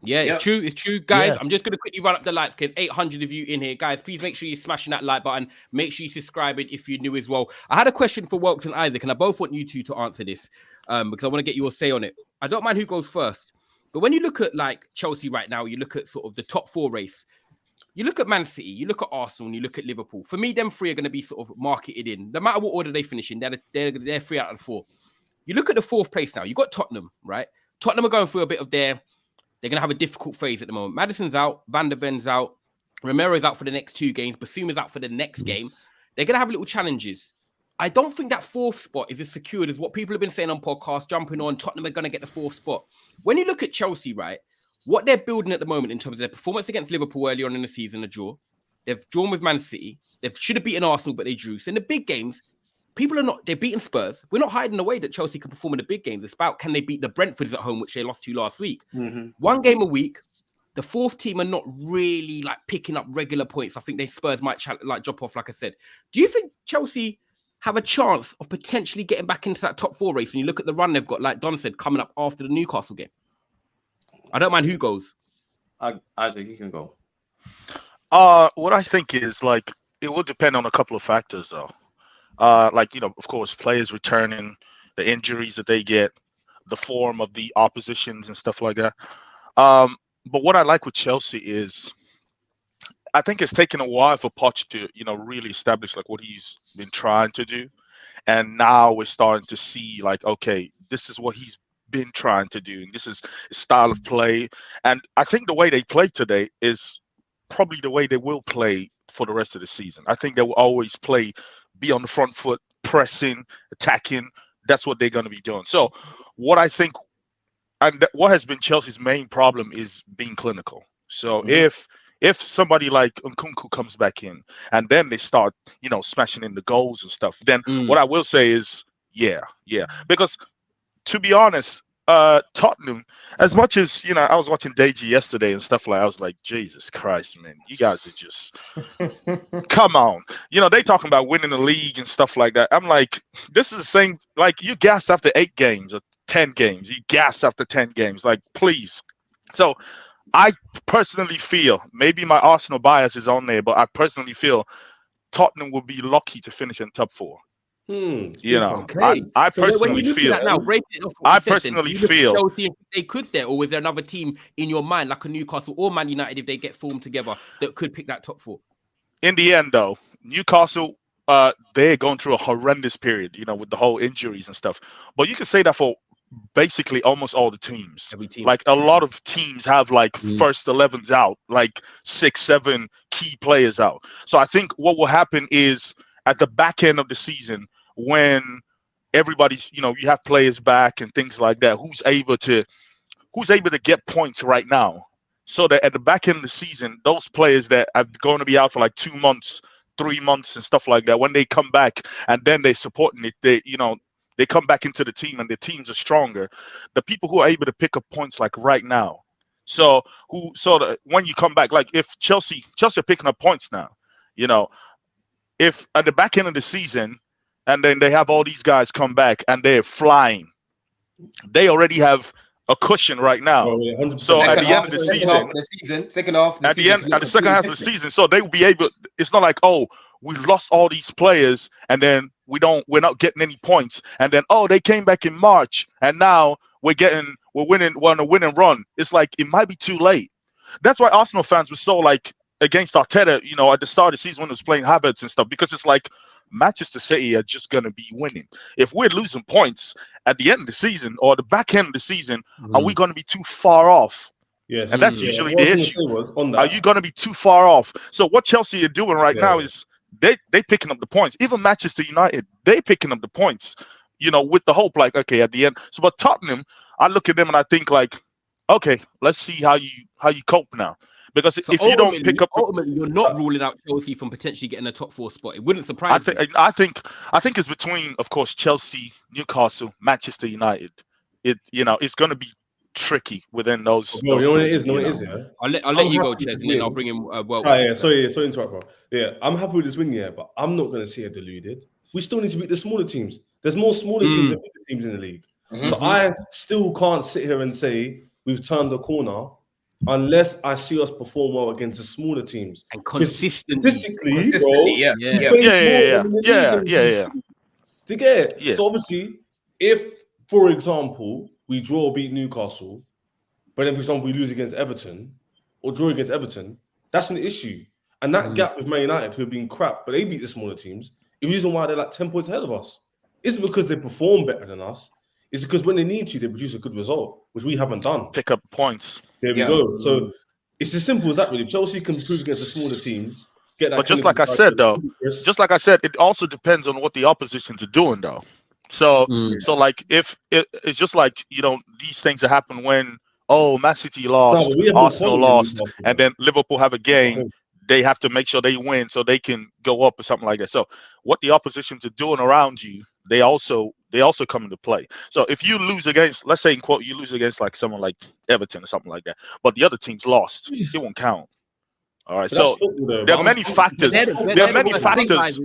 Yeah, it's true. It's true, guys. I'm just going to quickly run up the lights because 800 of you in here. Guys, please make sure you're smashing that like button. Make sure you subscribe if you're new as well. I had a question for Welks and Isaac, and I both want you two to answer this because I want to get your say on it. I don't mind who goes first. But when you look at like Chelsea right now, you look at sort of the top 4 race. You look at Man City, you look at Arsenal, and you look at Liverpool. For me, them 3 are going to be sort of marketed in. No matter what order they finish in, they're 3 out of 4. You look at the 4th place now. You got Tottenham, right? Tottenham are going through a bit of they're going to have a difficult phase at the moment. Maddison's out, Van der Ven's out, Romero's out for the next 2 games, Basuma's out for the next game. They're going to have little challenges. I don't think that 4th spot is as secured as what people have been saying on podcasts, jumping on. Tottenham are going to get the 4th spot. When you look at Chelsea, right, what they're building at the moment in terms of their performance against Liverpool earlier on in the season, a draw. They've drawn with Man City. They should have beaten Arsenal, but they drew. So in the big games, they're beating Spurs. We're not hiding away that Chelsea can perform in the big games. It's about can they beat the Brentfords at home, which they lost to last week. 1 game a week. The 4th team are not really like picking up regular points. I think they Spurs might drop off, like I said. Do you think Chelsea have a chance of potentially getting back into that top 4 race when you look at the run they've got, like Don said, coming up after the Newcastle game? I don't mind who goes. Isaac, you can go. What I think is like it will depend on a couple of factors, though. Of course, players returning, the injuries that they get, the form of the oppositions and stuff like that. But what I like with Chelsea is I think it's taken a while for Poch to, really establish like what he's been trying to do. And now we're starting to see like, okay, this is what he's been trying to do. And this is his style of play. And I think the way they play today is probably the way they will play for the rest of the season. I think they will always be on the front foot, pressing, attacking. That's what they're going to be doing. So what I think, and what has been Chelsea's main problem is being clinical. So if somebody like Nkunku comes back in and then they start, smashing in the goals and stuff, then what I will say is, yeah. Because to be honest, Tottenham, as much as, I was watching Deji yesterday and stuff I was like, Jesus Christ, man, you guys are just, come on. They talking about winning the league and stuff like that. I'm like, this is the same, like you gas after 8 games or 10 games. You gas after 10 games, like, please. So I personally feel, maybe my Arsenal bias is on there, but I personally feel Tottenham will be lucky to finish in top 4. Okay. I personally feel. I personally feel Chelsea, if they could there, or was there another team in your mind, like a Newcastle or Man United, if they get formed together, that could pick that top 4? In the end, though, Newcastle, they're going through a horrendous period, with the whole injuries and stuff. But you can say that for basically almost all the teams. Every team. Like a lot of teams have like first 11s out, like 6-7 key players out. So I think what will happen is at the back end of the season, when everybody's, you have players back and things like that, who's able to get points right now, so that at the back end of the season, those players that are going to be out for like 2 months, 3 months and stuff like that, when they come back and then they're supporting it, they come back into the team and the teams are stronger. The people who are able to pick up points like right now. So when you come back, like if Chelsea are picking up points now, if at the back end of the season, and then they have all these guys come back and they're flying, they already have a cushion right now. So at the end of the season, second half of the so they will be able. It's not like, oh, we lost all these players, and then we're not getting any points, and then they came back in March, and now we're winning on a win and run. It's like it might be too late. That's why Arsenal fans were so like against Arteta, at the start of the season when he was playing Havertz and stuff, because it's like Manchester City are just going to be winning. If we're losing points at the end of the season or the back end of the season, are we going to be too far off? Yes. And that's usually the issue. Are you going to be too far off? So what Chelsea are doing right now is they picking up the points. Even Manchester United, they picking up the points, with the hope like, okay, at the end. So but Tottenham, I look at them and I think like, okay, let's see how you cope now. Because if you don't pick up, ultimately, you're not ruling out Chelsea from potentially getting a top 4 spot. It wouldn't surprise me. I think it's between, of course, Chelsea, Newcastle, Manchester United. It's going to be tricky within those. No, you know what it is. No, it is. Yeah. I'll let you go, Ches, and then I'll bring him. Sorry to interrupt, bro. Yeah, I'm happy with this win, but I'm not going to see it deluded. We still need to beat the smaller teams. There's more smaller teams than bigger teams in the league. So I still can't sit here and say we've turned the corner unless I see us perform well against the smaller teams and consistently, bro, yeah. To get it. Yeah. So obviously, if, for example, we draw or beat Newcastle, but then, for example, we lose against Everton or draw against Everton, that's an issue. And that gap with Man United, who have been crap, but they beat the smaller teams, the reason why they're like 10 points ahead of us isn't because they perform better than us. It's because when they need to, they produce a good result, which we haven't done. Pick up points. There we go. So it's as simple as that, really. If Chelsea can improve against the smaller teams, get that. But just like I said, it also depends on what the oppositions are doing, though. So like if it's just like these things that happen when Man City lost, Arsenal lost, and then Liverpool have a game. They have to make sure they win so they can go up or something like that. So what the oppositions are doing around you, they also come into play. So if you lose against, let's say in quote, you lose against like someone like Everton or something like that, but the other team's lost, it won't count. All right. So there are many factors. There are many factors.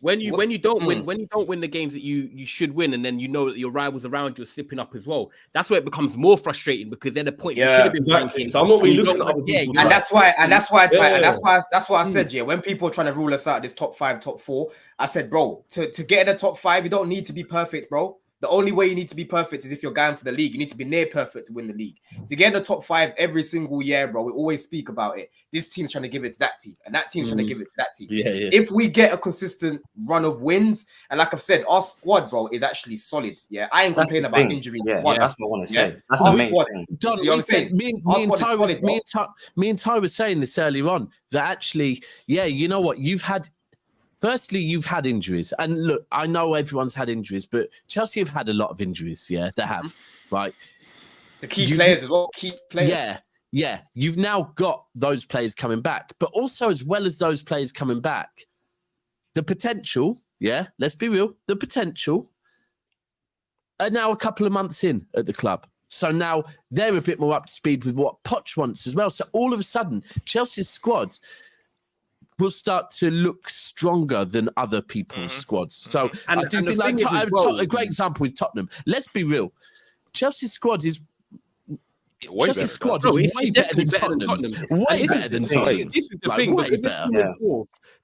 When you don't win the games that you should win, and then that your rivals around you are slipping up as well. That's where it becomes more frustrating because they're the points you should have been exactly. So I'm not really looking at other people. And that's why I said, when people are trying to rule us out, this top 5, top 4, I said, bro, to get in the top 5, you don't need to be perfect, bro. The only way you need to be perfect is if you're going for the league. You need to be near perfect to win the league. To get in the top 5 every single year, bro, we always speak about it. This team's trying to give it to that team, and that team's trying to give it to that team. Yeah. If we get a consistent run of wins, and like I've said, our squad, bro, is actually solid. Yeah, I ain't complaining about injuries. Yeah, that's what I want to say. That's our the main squad. thing. Don, You know what I'm saying? Me and Ty were saying this earlier on that actually, you know what? Firstly, you've had injuries. And look, I know everyone's had injuries, but Chelsea have had a lot of injuries. Yeah, they have. Right. The key players as well. Key players. Yeah. You've now got those players coming back. But also, as well as those players coming back, the potential, let's be real, the potential are now a couple of months in at the club. So now they're a bit more up to speed with what Poch wants as well. So all of a sudden, Chelsea's squad will start to look stronger than other people's squads. So I do think a great example is Tottenham. Let's be real. Chelsea's squad is way better than Tottenham's. Way better than Tottenham's. This is the thing. Way better.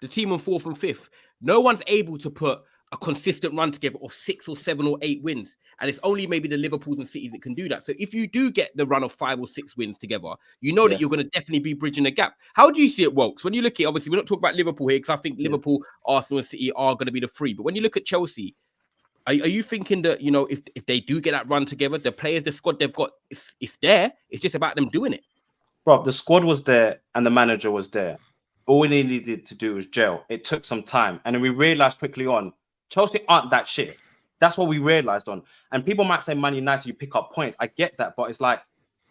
The team on 4th and 5th, no one's able to put a consistent run together of 6 or 7 or 8 wins. And it's only maybe the Liverpools and Cities that can do that. So if you do get the run of 5 or 6 wins together, that you're going to definitely be bridging the gap. How do you see it, Wokes? When you look at, obviously, we're not talking about Liverpool here because I think Liverpool, Arsenal and City are going to be the 3. But when you look at Chelsea, are you thinking that, if they do get that run together, the players, the squad they've got, it's there. It's just about them doing it. Bro, the squad was there and the manager was there. All we needed to do was gel. It took some time. And then we realized quickly on, Chelsea aren't that shit. That's what we realized on. And people might say Man United, you pick up points. I get that, but it's like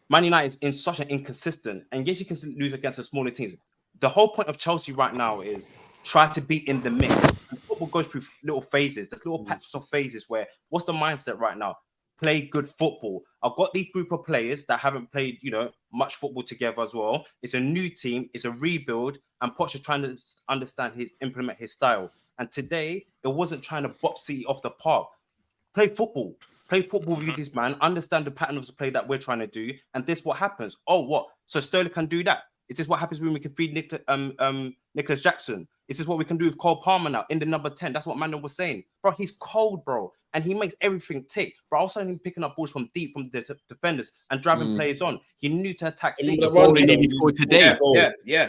Man United is in such an inconsistent. And yes, you can lose against the smaller teams. The whole point of Chelsea right now is try to be in the mix. And football goes through little phases. There's little patches of phases where what's the mindset right now? Play good football. I've got these group of players that haven't played, much football together as well. It's a new team. It's a rebuild. And Poch is trying to implement his style. And today, it wasn't trying to box City off the park. Play football. Play football with this man. Understand the pattern of the play that we're trying to do. And this what happens. Oh, what? So Sterling can do that. Is this what happens when we can feed Nicholas Jackson? Is this what we can do with Cole Palmer now in the number 10? That's what Manuel was saying. Bro, he's cold, bro. And he makes everything tick. Bro, I was him picking up balls from deep from the defenders and driving players on. He knew to attack City. Today. Yeah.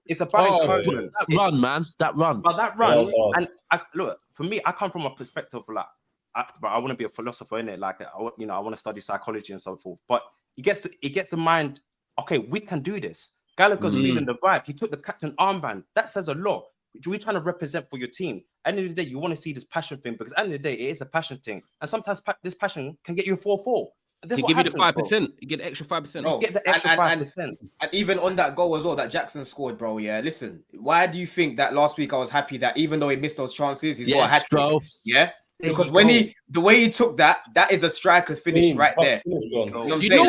It's about encouragement. That run, man. That run. But that run, and look, for me, I come from a perspective of like, I want to be a philosopher in it. Like, I want to study psychology and so forth. But it gets the mind. Okay, we can do this. Gallagher's feeling the vibe. He took the captain armband. That says a lot. We're trying to represent for your team. At the end of the day, you want to see this passion thing because at the end of the day, it is a passion thing. And sometimes this passion can get you a 4-4. You give you the 5%. You get the extra 5%. Bro, you get the extra 5%. And even on that goal as well that Jackson scored, bro. Yeah, listen. Why do you think that last week I was happy that even though he missed those chances, he's got a hat-trick? Yeah. Because the way he took that is a striker finish right there. Do you know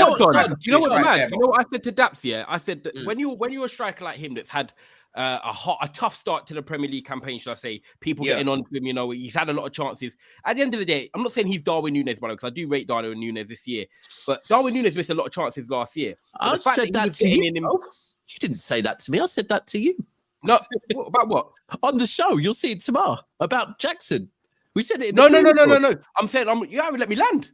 what, man? You know what I said to Daps? Yeah, I said that when you're a striker like him that's had a tough start to the Premier League campaign, should I say? People getting on to him, he's had a lot of chances. At the end of the day, I'm not saying he's Darwin Núñez, because I do rate Darwin Núñez this year, but Darwin Núñez missed a lot of chances last year. I said that to you. You didn't say that to me. I said that to you. No, about what? On the show, you'll see it tomorrow about Jackson. We said it. No. I'm saying you haven't let me land.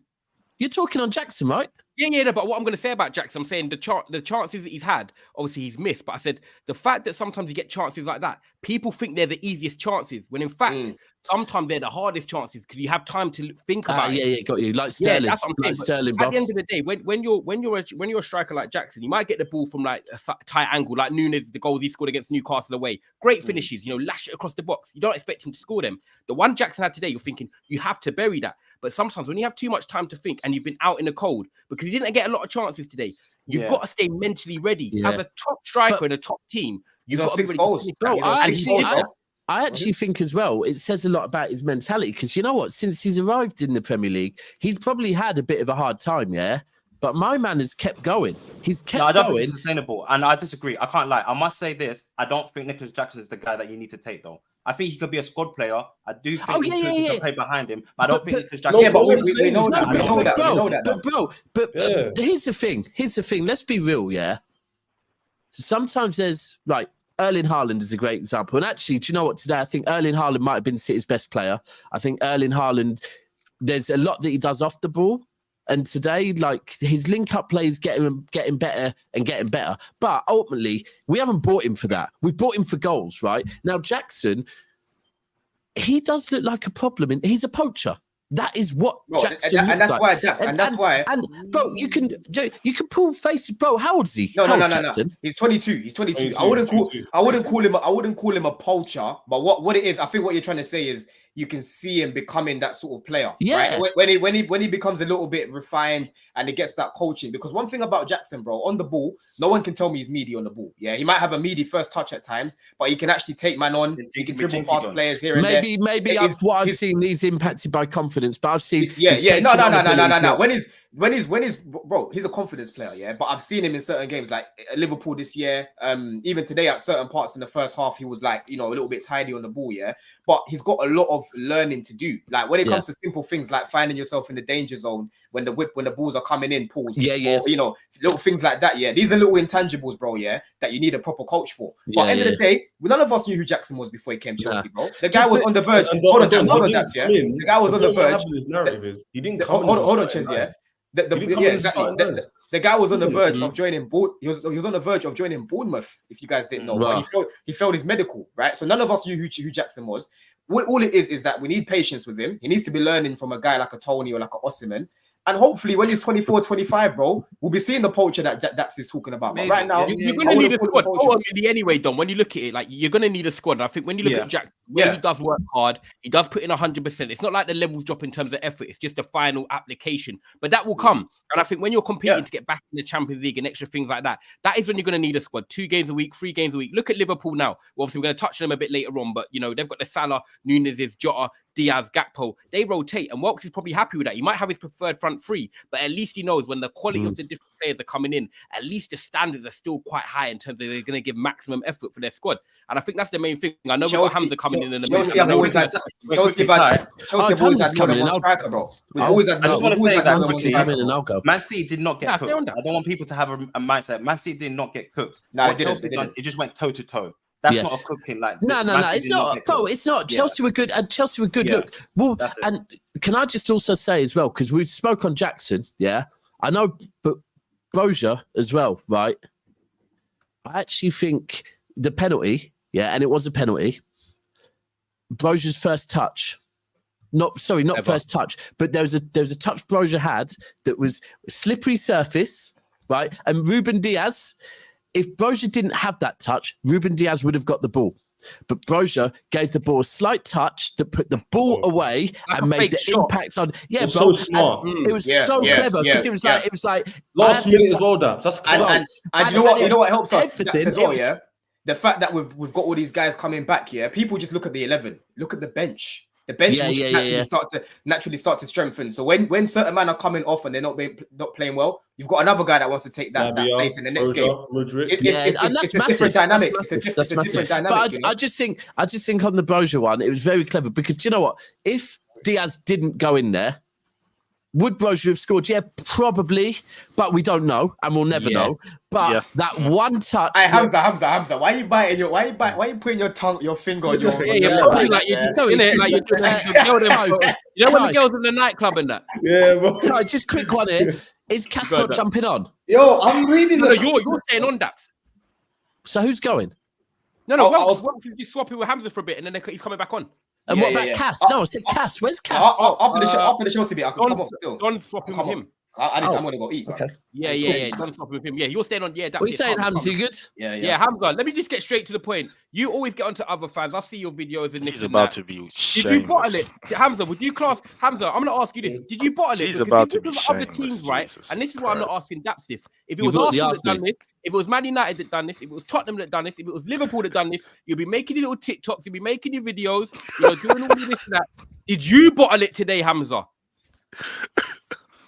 You're talking on Jackson, right? Yeah. But what I'm going to say about Jackson, I'm saying the chances that he's had, obviously he's missed. But I said the fact that sometimes you get chances like that, people think they're the easiest chances, when in fact sometimes they're the hardest chances because you have time to think about it. Yeah, got you. Like Sterling, that's what I'm saying. Sterling, bro. At the end of the day, when you're a striker like Jackson, you might get the ball from like a tight angle, like Núñez, the goals he scored against Newcastle away. Great finishes, lash it across the box. You don't expect him to score them. The one Jackson had today, you're thinking you have to bury that. But sometimes when you have too much time to think and you've been out in the cold because you didn't get a lot of chances today, you've got to stay mentally ready. As a top striker in a top team, you've got 6 goals. I actually think as well, it says a lot about his mentality because you know what? Since he's arrived in the Premier League, he's probably had a bit of a hard time, But my man has kept going. He's kept going. I don't think it's sustainable. And I disagree. I can't lie. I must say this. I don't think Nicholas Jackson is the guy that you need to take, though. I think he could be a squad player. I do think he could play behind him. But I don't think Nicholas Jackson... Yeah, but we know that. I know that. But here's the thing. Let's be real, So sometimes there's... Right, Erling Haaland is a great example. And actually, do you know what? Today, I think Erling Haaland might have been City's best player. I think Erling Haaland... There's a lot that he does off the ball. And today, like, his link-up play is getting better and getting better. But ultimately, we haven't bought him for that. We've bought him for goals, right? Now, Jackson, he does look like a problem. He's a poacher. That is what Jackson and looks that's like. Why. And bro, you can pull faces, bro. How old is he? No. He's 22. He's 22. I wouldn't call him a poacher. But what it is, I think what you're trying to say is you can see him becoming that sort of player. Yeah. Right? When he becomes a little bit refined and he gets that coaching. Because one thing about Jackson, bro, on the ball, no one can tell me he's meaty on the ball. Yeah, he might have a meady first touch at times, but he can actually take man on. He can dribble past players here and there. Maybe I've seen he's impacted by confidence, but I've seen no. When he's bro, he's a confidence player, but I've seen him in certain games like Liverpool this year. Even today at certain parts in the first half, he was like, a little bit tidy on the ball, but he's got a lot of learning to do. Like when it comes to simple things like finding yourself in the danger zone when the balls are coming in, pulls, or, little things like that. These are little intangibles, bro, that you need a proper coach for. But end of the day, none of us knew who Jackson was before he came to Chelsea, bro. The guy was on the verge. Hold on, The guy was on the verge. His narrative is he didn't hold on, Ches, The guy was on the verge of joining he was on the verge of joining Bournemouth, if you guys didn't know. But he failed his medical, right? So none of us knew who Jackson was. All it is that we need patience with him. He needs to be learning from a guy like a Tony or like a Osimhen. And hopefully when he's 24, 25, bro, we'll be seeing the poacher that Daps is talking about. But right now, you're going to need a squad. Anyway, Dom, when you look at it, like you're going to need a squad. I think when you look at Jackson, he does work hard. He does put in 100%. It's not like the levels drop in terms of effort. It's just a final application. But that will come. And I think when you're competing to get back in the Champions League and extra things like that, that is when you're going to need a squad. 2 games a week, 3 games a week. Look at Liverpool now. Well, obviously, we're going to touch on them a bit later on. But, they've got the Salah, Núñez, Jota. Diaz, Gakpo, they rotate, and Welks is probably happy with that. He might have his preferred front three, but at least he knows when the quality of the different players are coming in, at least the standards are still quite high in terms of they're going to give maximum effort for their squad. And I think that's the main thing. I know we've got Hamza coming in the Chelsea have always had more than one striker, bro. I just want to say that quickly. I'll go. Man City did not get cooked. I don't want people to have a mindset. Man City did not get cooked. No, it just went toe to toe. That's not a cooking like no. It's not, bro. It's not. Chelsea were good, and Chelsea were good. Look, well, and can I just also say as well, because we spoke on Jackson, I know, but Brozier as well, right? I actually think the penalty, and it was a penalty. Brozier's first touch. Not first touch, but there was a touch Brozier had that was slippery surface, right? And Ruben Diaz, if Brozier didn't have that touch, Ruben Diaz would have got the ball. But Brozier gave the ball a slight touch that put the ball away and made the impact on. Yeah, bro. So smart. It was so clever because it was like last minute as well. That's and you know what helps us as well, yeah. The fact that we've got all these guys coming back here, people just look at the 11, look at the bench. The bench will naturally start to strengthen. So when certain men are coming off and they're not playing well, you've got another guy that wants to take that place in the next game. It's a different dynamic. It's a different dynamic. But I just think on the Brozier one, it was very clever because do you know what? If Diaz didn't go in there, would Brozier have scored? Yeah, probably, but we don't know, and we'll never know. But that one touch. Hey, Hamza, why are you biting your? Why are you putting your finger on your? Like you're doing it, like you're you know when the girls in the nightclub and that. Yeah, bro. Sorry, just quick one here. Is Cass not jumping on? Yo, I'm reading. No, you're staying on Daps. So who's going? No, Welks just swapping with Hamza for a bit, and then he's coming back on. And what about Cass? No, I said Cass. Where's Cass? After the Chelsea bit, I can come off still. Don swapping with him. I'm gonna go eat. Okay. Yeah. Don swapping with him. Yeah, you're staying on. Yeah, what are you saying, Hamza? You good? Yeah, Hamza. Let me just get straight to the point. You always get onto other fans. I see your videos and this. He's about to be shameless. Did you bottle it, Hamza? Would you class Hamza? I'm gonna ask you this. Did you bottle it? He's about to be other teams, right? And this is why I'm not asking Daps this. If it was Arsenal that done this, if it was Man United that done this, if it was Tottenham that done this, if it was Liverpool that done this, you'll be making your little TikToks, you'll be making your videos, doing all of this and that. Did you bottle it today, Hamza?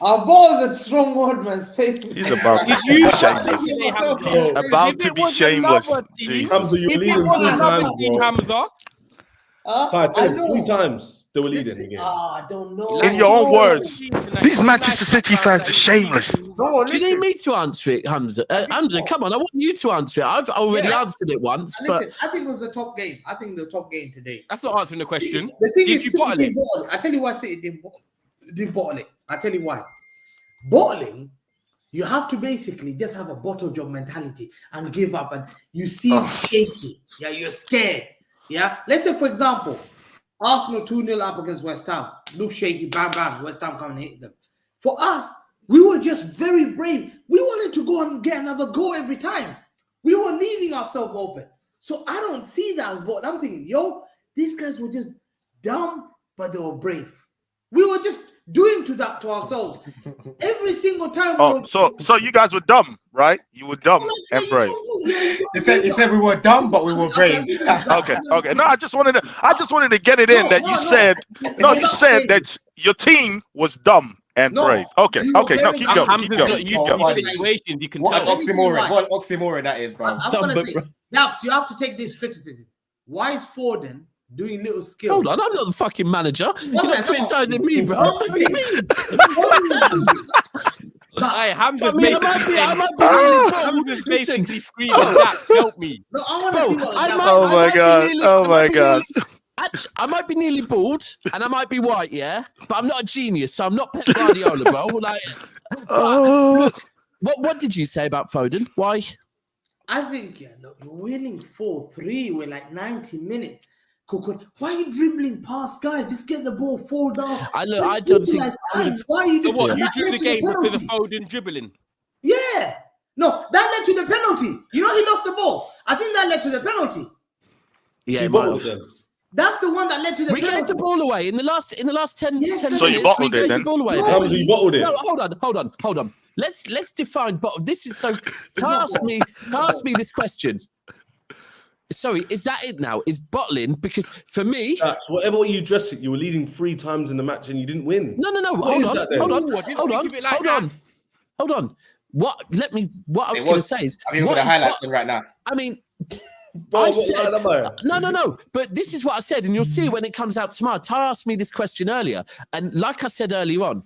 Our ball is a strong word, man. He's about to be shameless. He's about to be shameless. Hamza, you were leading 3 times, Hamza. I know. 3 times they were leading the game. I don't know. In your own words, these Manchester City fans are shameless. No, do you need me to answer it, Hamza? Hamza, come on, I want you to answer it. I've already answered it once, but I think it was a top game. I think the top game today. That's not answering the question. The thing is, City didn't bottle it. I tell you why City didn't bottle it. I tell you why. Bottling, you have to basically just have a bottle job mentality and give up, and you seem shaky. Yeah, you're scared. Yeah, let's say for example, Arsenal 2-0 up against West Ham. Look shaky, bam, bam. West Ham come and hit them. For us, we were just very brave. We wanted to go and get another goal every time. We were leaving ourselves open. So I don't see that as bottling. I'm thinking, these guys were just dumb, but they were brave. We were just doing that to ourselves every single time. So you guys were dumb, right? You were dumb and brave. He said we were dumb, but we were brave. Okay. No, I just wanted to get it in that you said that your team was dumb and brave. Okay. No, keep going. You can tell what oxymoron that is, bro. I'm gonna say, Daps, you have to take this criticism. Why is Foden doing little skills? Hold on, I'm not the fucking manager. You're not criticizing me, bro. What do you mean? Hey, Hamza's basically screaming, Daps, help me. No, I want to see what Oh my god. I might be nearly bald and I might be white, but I'm not a genius, so I'm not Pep Guardiola, bro. Look, what did you say about Foden? Why? I think you're winning 4-3 with like 90 minutes. Why are you dribbling past guys? Just get the ball, fall down. I don't think. Why are you doing what? You drew the game because of Foden dribbling. Yeah. No, that led to the penalty. He lost the ball. I think that led to the penalty. Yeah, it might have. That's the one that led to the penalty. We gave the ball away in the last 10 minutes. So you bottled it then? The ball away. No, you bottled it. No, hold on. Let's define bottle. This is so. Task me this question. sorry, is that it now? Is bottling? Because for me, That's whatever way you dress it, you were leading 3 times in the match and you didn't win. no. What is that then? Hold Ooh, I didn't think of it like that. on. What I was going to say is, I'm even what going to is highlight them right now. I mean, Bro, I've what said, am I? no. But this is what I said, and you'll see when it comes out tomorrow. Ty asked me this question earlier, and like I said earlier on,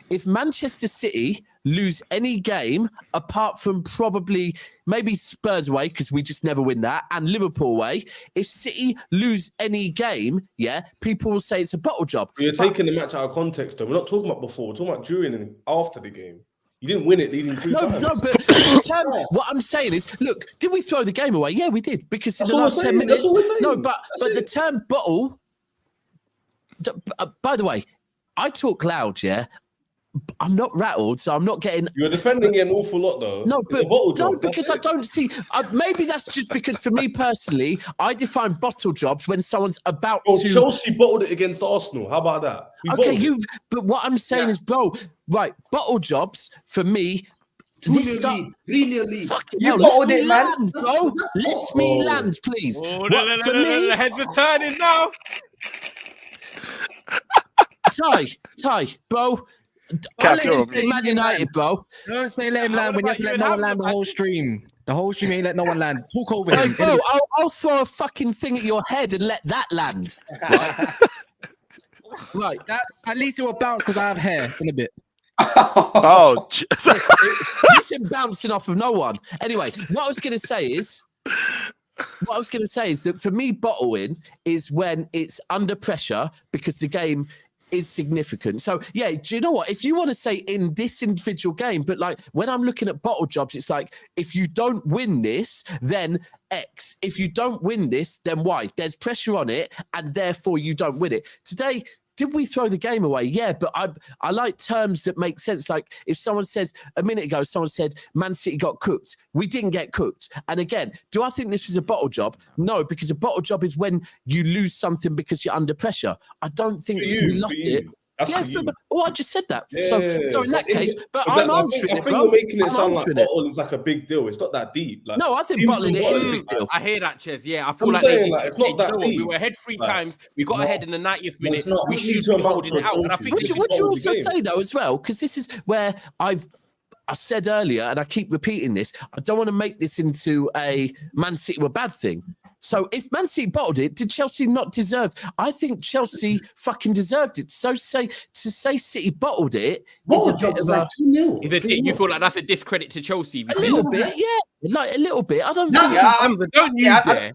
if Manchester City lose any game apart from probably maybe Spurs away, because we just never win that, and Liverpool away, if City lose any game, yeah, people will say it's a bottle job. You're taking the match out of context, though. We're not talking about before. We're talking about during and after the game. You didn't win it leading 3 times. No, but in term, what I'm saying is, look, did we throw the game away? Yeah, we did, because in the last 10 minutes. No, but the term bottle. By the way, I talk loud, yeah. I'm not rattled, so I'm not getting. You're defending it an awful lot, though. No, It's a bottle job. because I don't see. Maybe that's just because for me personally, I define bottle jobs when someone's about to. Chelsea bottled it against Arsenal. How about that? But what I'm saying is, bro, right? Bottle jobs for me. 2-0 lead, 3-0 lead. You bottled it, man. Bro, let me land, please. For me, the heads are turning now. Ty, bro. I'll let you say Man United, bro. Don't say let him land when you have to let no one land the whole stream. The whole stream ain't let no one land. Talk over him. Bro, I'll throw a fucking thing at your head and let that land. Right. That's at least it will bounce because I have hair in a bit. Oh, This is bouncing off of no one. Anyway, what I was going to say is that for me, bottling is when it's under pressure because the game is significant. So yeah, do you know what? If you want to say in this individual game, but like when I'm looking at bottle jobs, it's like if you don't win this, then X. If you don't win this, then Y. There's pressure on it, and therefore you don't win it. Today, did we throw the game away? Yeah, but I like terms that make sense. Like if someone says a minute ago, someone said Man City got cooked. We didn't get cooked. And again, do I think this was a bottle job? No, because a bottle job is when you lose something because you're under pressure. I don't think we lost it. I just said that. Yeah, so in that case, but I'm answering it, bro. You're making it sound like bottle is like a big deal. It's not that deep. Like, no, I think bottling it is a big deal. I hear that, Ches. Yeah, I feel it's not that deep. We were ahead 3 times. We got ahead in the 90th minute. We should be holding it out. And I think would you also say though as well? Because this is where I said earlier, and I keep repeating this. I don't want to make this into a Man City were bad thing. So if Man City bottled it, did Chelsea not deserve? I think Chelsea fucking deserved it. So say City bottled it is a bit of a. You feel like that's a discredit to Chelsea? A little bit, yeah, like a little bit. I don't think.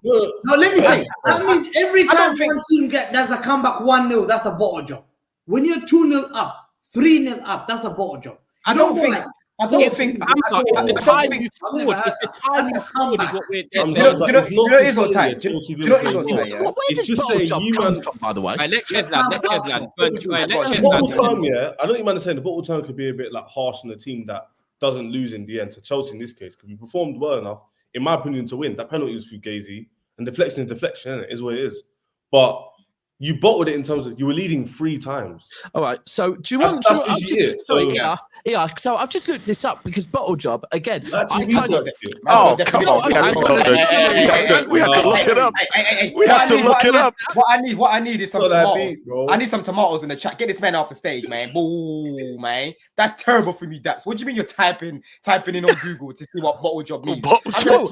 No, let me say. That means every time one team does a comeback 1-0, that's a bottle job. When you're 2-0 up, 3-0 up, that's a bottle job. I don't think. It's the time you scored is what we're Do you know what it is on time? Do you know what it is on time? Where does bottle job come from, by the way? Let Chesland. Bottle time, yeah. I know you man are saying the bottle time could be a bit like harsh on the team that doesn't lose in the end. To Chelsea in this case, because we performed well enough, in my opinion, to win. That penalty was fugazi, and deflection is deflection, isn't it? Is what it is. But you bottled it in terms of you were leading 3 times. All right. So do you want? Yeah. So I've just looked this up because bottle job again. Come on! We have to look it up. We have to look it up. What I need is some tomatoes. I need some tomatoes in the chat. Get this man off the stage, man. Boo, man. That's terrible for me, Daps. What do you mean you're typing in on Google to see what bottle job means? Put some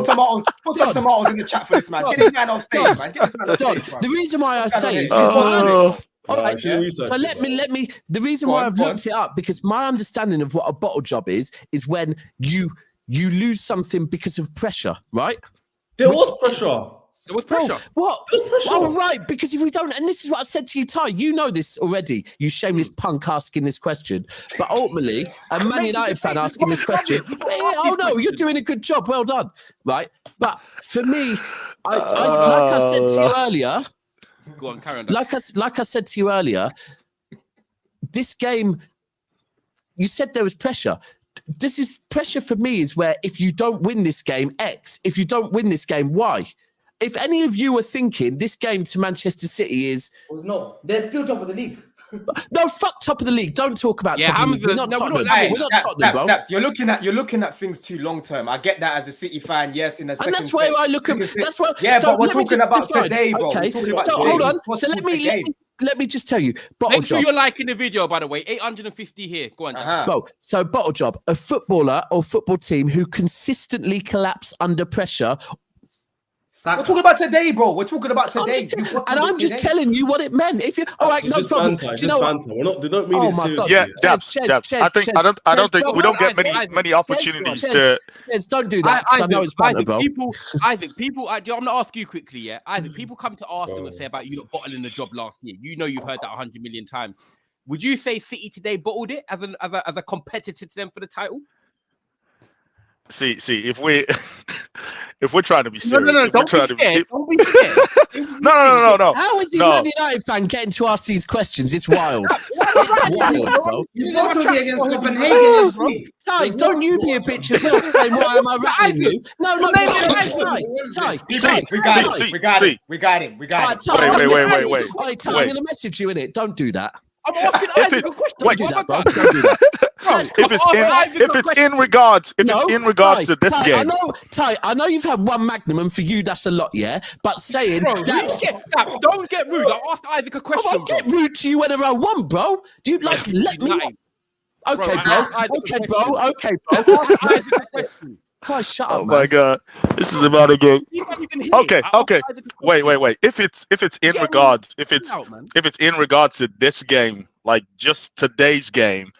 tomatoes. Put some tomatoes in the chat for this man. Get this man off stage, man. Get this man off stage, man. The reason why I say is because all right, so let me. The reason why I've looked it up because my understanding of what a bottle job is when you lose something because of pressure, right? There was pressure. There was pressure. What? Oh, right. Because if we don't, and this is what I said to you, Ty, you know this already. You shameless punk asking this question. But ultimately, a Man United fan asking this question. Oh no, you're doing a good job. Well done. Right. But for me, like I said to you earlier. Go on, Karen. Like I said to you earlier, this game, you said there was pressure. This is pressure for me is where if you don't win this game, X. If you don't win this game, Y. If any of you are thinking this game to Manchester City is... No, they're still top of the league. No, fuck top of the league. Don't talk about Yeah, top of the league. Hamza, We're not no, we're Tottenham. not Hey, We're not Daps, Tottenham, bro. Daps, you're looking at things too long term. I get that as a City fan. Yes, in a second. And that's why I look at. That's why. Yeah, so but we're let me talking just about define. today, bro. Okay. We're talking about So today. hold on. What's So let me just tell you. Bottle Make sure job. you're liking the video, by the way. 850 here. Go on. Bro, so bottle job, a footballer or football team who consistently collapse under pressure. We're talking about today, bro. We're talking about today. I'm just telling you what it meant. If you, all right, no problem. Do you know what? They don't mean it seriously. Yeah, Daps. I don't think we don't get many opportunities to. Don't do that. I know it's banter, bro. Isaac, people. I'm gonna ask you quickly. Yeah, Isaac. People come to Arsenal and say about you not bottling the job last year. You know you've heard that 100 million times. Would you say City today bottled it as a competitor to them for the title? See, if we're trying to be serious, no, don't be scared. Don't be scared. No. How is the Man United fan getting to ask these questions? It's wild. It's wild, bro. You bottled it against Copenhagen FC. Ty, don't you be a bitch as well. Saying, why am I rattling you? No, Ty. We got him. Wait. Ty, I'm going to message you in it. Don't do that. I'm asking Isaac a question. Don't do that, bro. Don't do that. If it's in regards to this game. I know you've had one Magnum, and for you that's a lot, yeah. But saying Daps, don't get rude. I asked Isaac a question. I'll get rude to you whenever I want, bro. Do you let me? Okay, bro. Okay, bro. Ty, shut up, man. My God, this is about to go. Okay. Wait. If it's in regards to this game, like just today's game,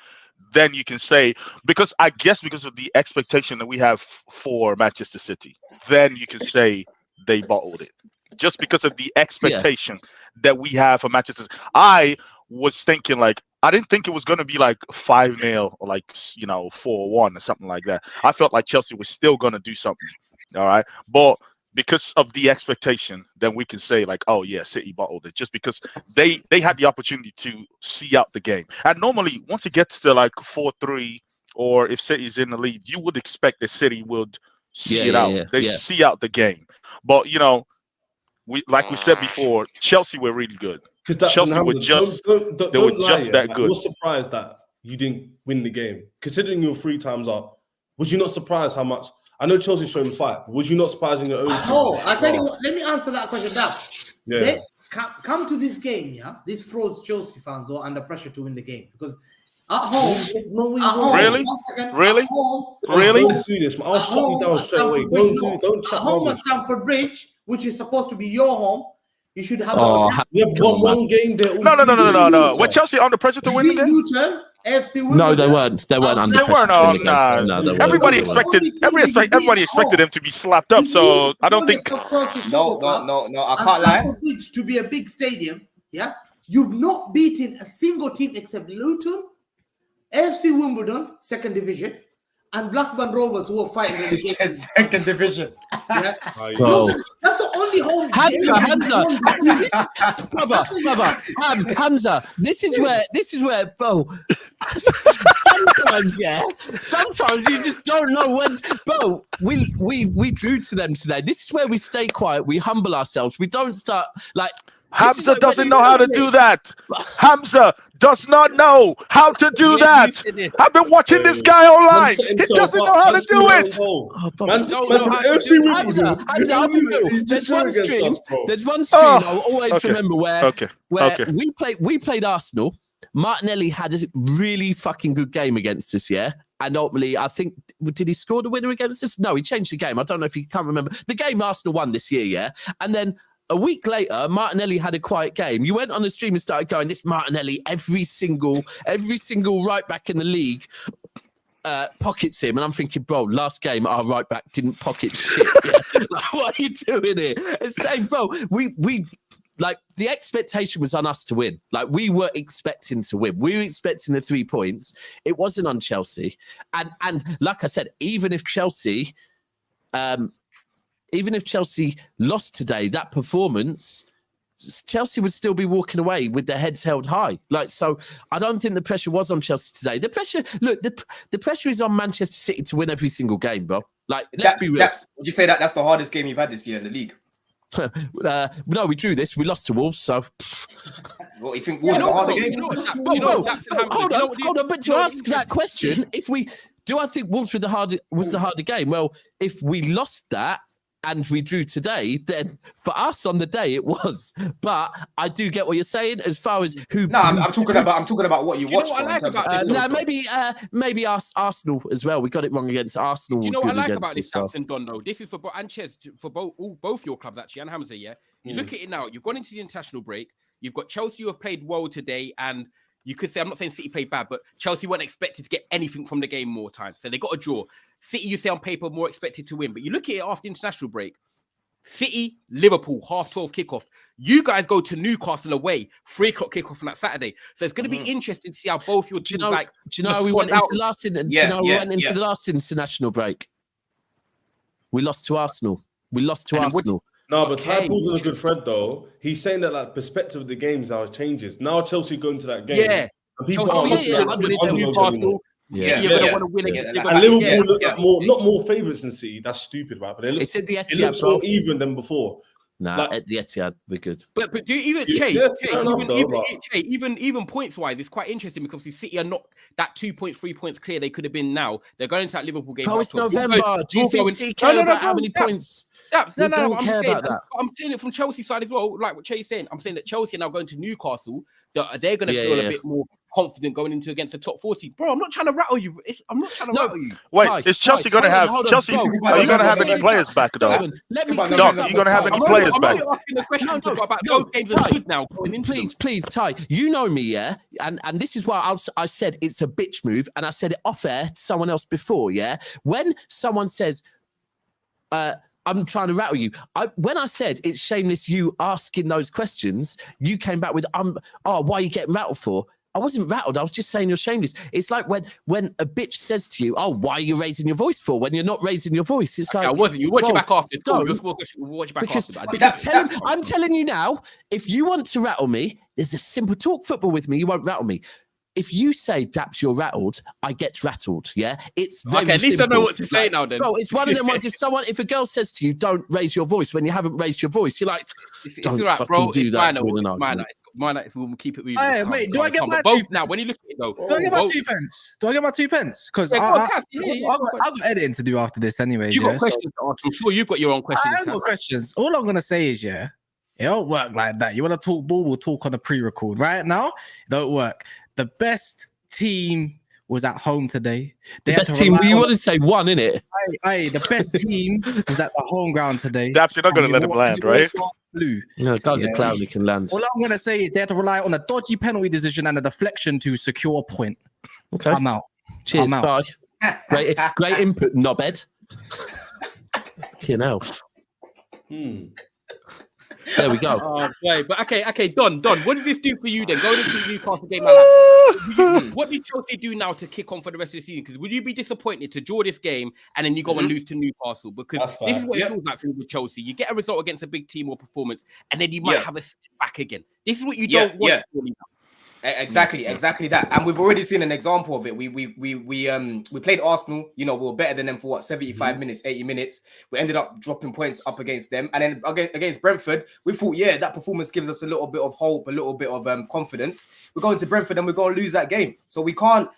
then you can say because of the expectation that we have for Manchester City, then you can say they bottled it. Just because of the expectation that we have for Manchester City. I was thinking I didn't think it was going to be 5-0 or 4-1 or something like that. I felt like Chelsea was still going to do something. All right. But because of the expectation, then we can say oh yeah, City bottled it just because they had the opportunity to see out the game. And normally once it gets to 4-3 or if City's in the lead, you would expect that City would see it out. They see out the game. But we said before, Chelsea were really good. Chelsea were just that good. I was surprised that you didn't win the game. Considering you're 3 times up, was you not surprised how much? I know Chelsea's showing fight. Was you not surprised in your own? I tell you what. Let me answer that question. Yeah. Come to this game. Yeah, these frauds Chelsea fans are under pressure to win the game because at home. Really? Don't do this, man. I'll shut you down straight away. Don't chat at home at rubbish. Stamford Bridge, which is supposed to be your home. You should have. You have one game there. No. Were Chelsea under pressure to win the game? Luton, AFC Wimbledon. No, they weren't. They weren't under pressure to win the game. No, they weren't. Everybody expected them to be slapped up. So I don't think. No. I can't lie. Bridge to be a big stadium. Yeah, you've not beaten a single team except Luton, AFC Wimbledon, 2nd division, and Blackburn Rovers who are fighting in the 2nd division. Yeah. Bro. That's the only home. Hamza. This is where, bro. Sometimes you just don't know when, bro. We drew to them today. This is where we stay quiet. We humble ourselves. We don't start Hamza doesn't know how to do that. Hamza does not know how to do that. I've been watching this guy online. He doesn't know how to do it. There's one stream I'll always remember where we played Arsenal. Martinelli had a really fucking good game against us, yeah? And ultimately, I think, did he score the winner against us? No, he changed the game. I don't know if you can't remember. The game Arsenal won this year, yeah? And then a week later, Martinelli had a quiet game. You went on the stream and started going, this Martinelli, every single right back in the league pockets him. And I'm thinking, bro, last game, our right back didn't pocket shit. Yeah? What are you doing here? It's saying, bro, we the expectation was on us to win. We were expecting to win. We were expecting the 3 points. It wasn't on Chelsea. And like I said, even if Chelsea lost today, that performance, Chelsea would still be walking away with their heads held high. So I don't think the pressure was on Chelsea today. The pressure is on Manchester City to win every single game, bro. Let's be real. Would you say that's the hardest game you've had this year in the league? No, we drew this. We lost to Wolves, so. What you think? Wolves are a harder game? Hold on. But to ask that question, do I think Wolves was the harder game? Well, if we lost that and we drew today, then for us on the day it was. But I do get what you're saying as far as who. No, I'm talking about what you watched. Maybe Arsenal as well. We got it wrong against Arsenal. You know what I like about this, Daps and Don, though? This is for Ches, for both your clubs actually, and Hamza. Yeah, you look at it now. You've gone into the international break. You've got Chelsea who have played well today, and you could say, I'm not saying City played bad, but Chelsea weren't expected to get anything from the game more time. So they got a draw. City, you say on paper, more expected to win. But you look at it after the international break. City, Liverpool, 12:30 kickoff. You guys go to Newcastle away, 3 o'clock kickoff on that Saturday. So it's going to be interesting to see how both your teams Do you know we went into the last the last international break? We lost to Arsenal. No, but Ty pulls on a good thread though. He's saying that like perspective of the games now changes. Now Chelsea going to that game. Yeah. And people are Newcastle. Yeah, you're going to want to win again. And Liverpool look like not more favourites than City. That's stupid, right? But it's at the Etihad, it looks more even than before. Nah, at the Etihad, we're good. But do you even points wise, it's quite interesting because the City are not that 2.3 points clear. They could have been now. They're going into that Liverpool game. Oh, it's November. Do you think City care about how many points? I'm saying it from Chelsea side as well. Like what Che's saying, I'm saying that Chelsea are now going to Newcastle. They're going to feel a bit more confident going into against the top 40. Bro, I'm not trying to rattle you. Rattle you. Wait, is Chelsea going to have Chelsea? Are you going to have any players back though? Let me. Are you going to have any players back? I'm asking the question about those games are good now. Please, Ty. You know me, yeah, and this is why I said it's a bitch move, and I said it off air to someone else before, yeah. When someone says, I'm trying to rattle you. When I said it's shameless you asking those questions, you came back with, why are you getting rattled for? I wasn't rattled. I was just saying you're shameless. It's like when a bitch says to you, why are you raising your voice for? When you're not raising your voice. It's like, I wasn't. You watch it back after. I'm telling you now, if you want to rattle me, there's a simple talk football with me. You won't rattle me. If you say, Daps, you're rattled, I get rattled, yeah? It's very at least simple. I know what to say now then. Bro, it's one of them ones, if a girl says to you, don't raise your voice when you haven't raised your voice, you're like, don't fucking do that to an argument. We'll keep it moving. Hey, wait, do I get my both now? When you look at it though, do I get my 2 pence? Do I get my 2 pence? Because I've got editing to do after this anyway. You got questions to answer. I'm sure you've got your own questions. I have got questions. All I'm gonna say is, it don't work like that. You want to talk ball, we'll talk on a pre-record. Right now, it don't work. The best team was at home today. The best team, you want to say one, innit? The best team was at the home ground today. Daps, you're not going to let him land, right? Blue. No, guys are clown, he can land. All I'm going to say is they had to rely on a dodgy penalty decision and a deflection to secure a point. Okay. I'm out. Cheers, bye. Great input, knobhead. You know. There we go. But okay, Don, what did this do for you then? Going into the Newcastle game, what did Chelsea do now to kick on for the rest of the season? Because would you be disappointed to draw this game and then you go and lose to Newcastle? Because this is what it feels like with Chelsea. You get a result against a big team or performance, and then you might have a step back again. This is what you don't want. Exactly that, and we've already seen an example of it. We played Arsenal. We were better than them for 75 minutes, 80 minutes. We ended up dropping points up against them, and then against Brentford, we thought, that performance gives us a little bit of hope, a little bit of confidence. We're going to Brentford and we're going to lose that game, so we can't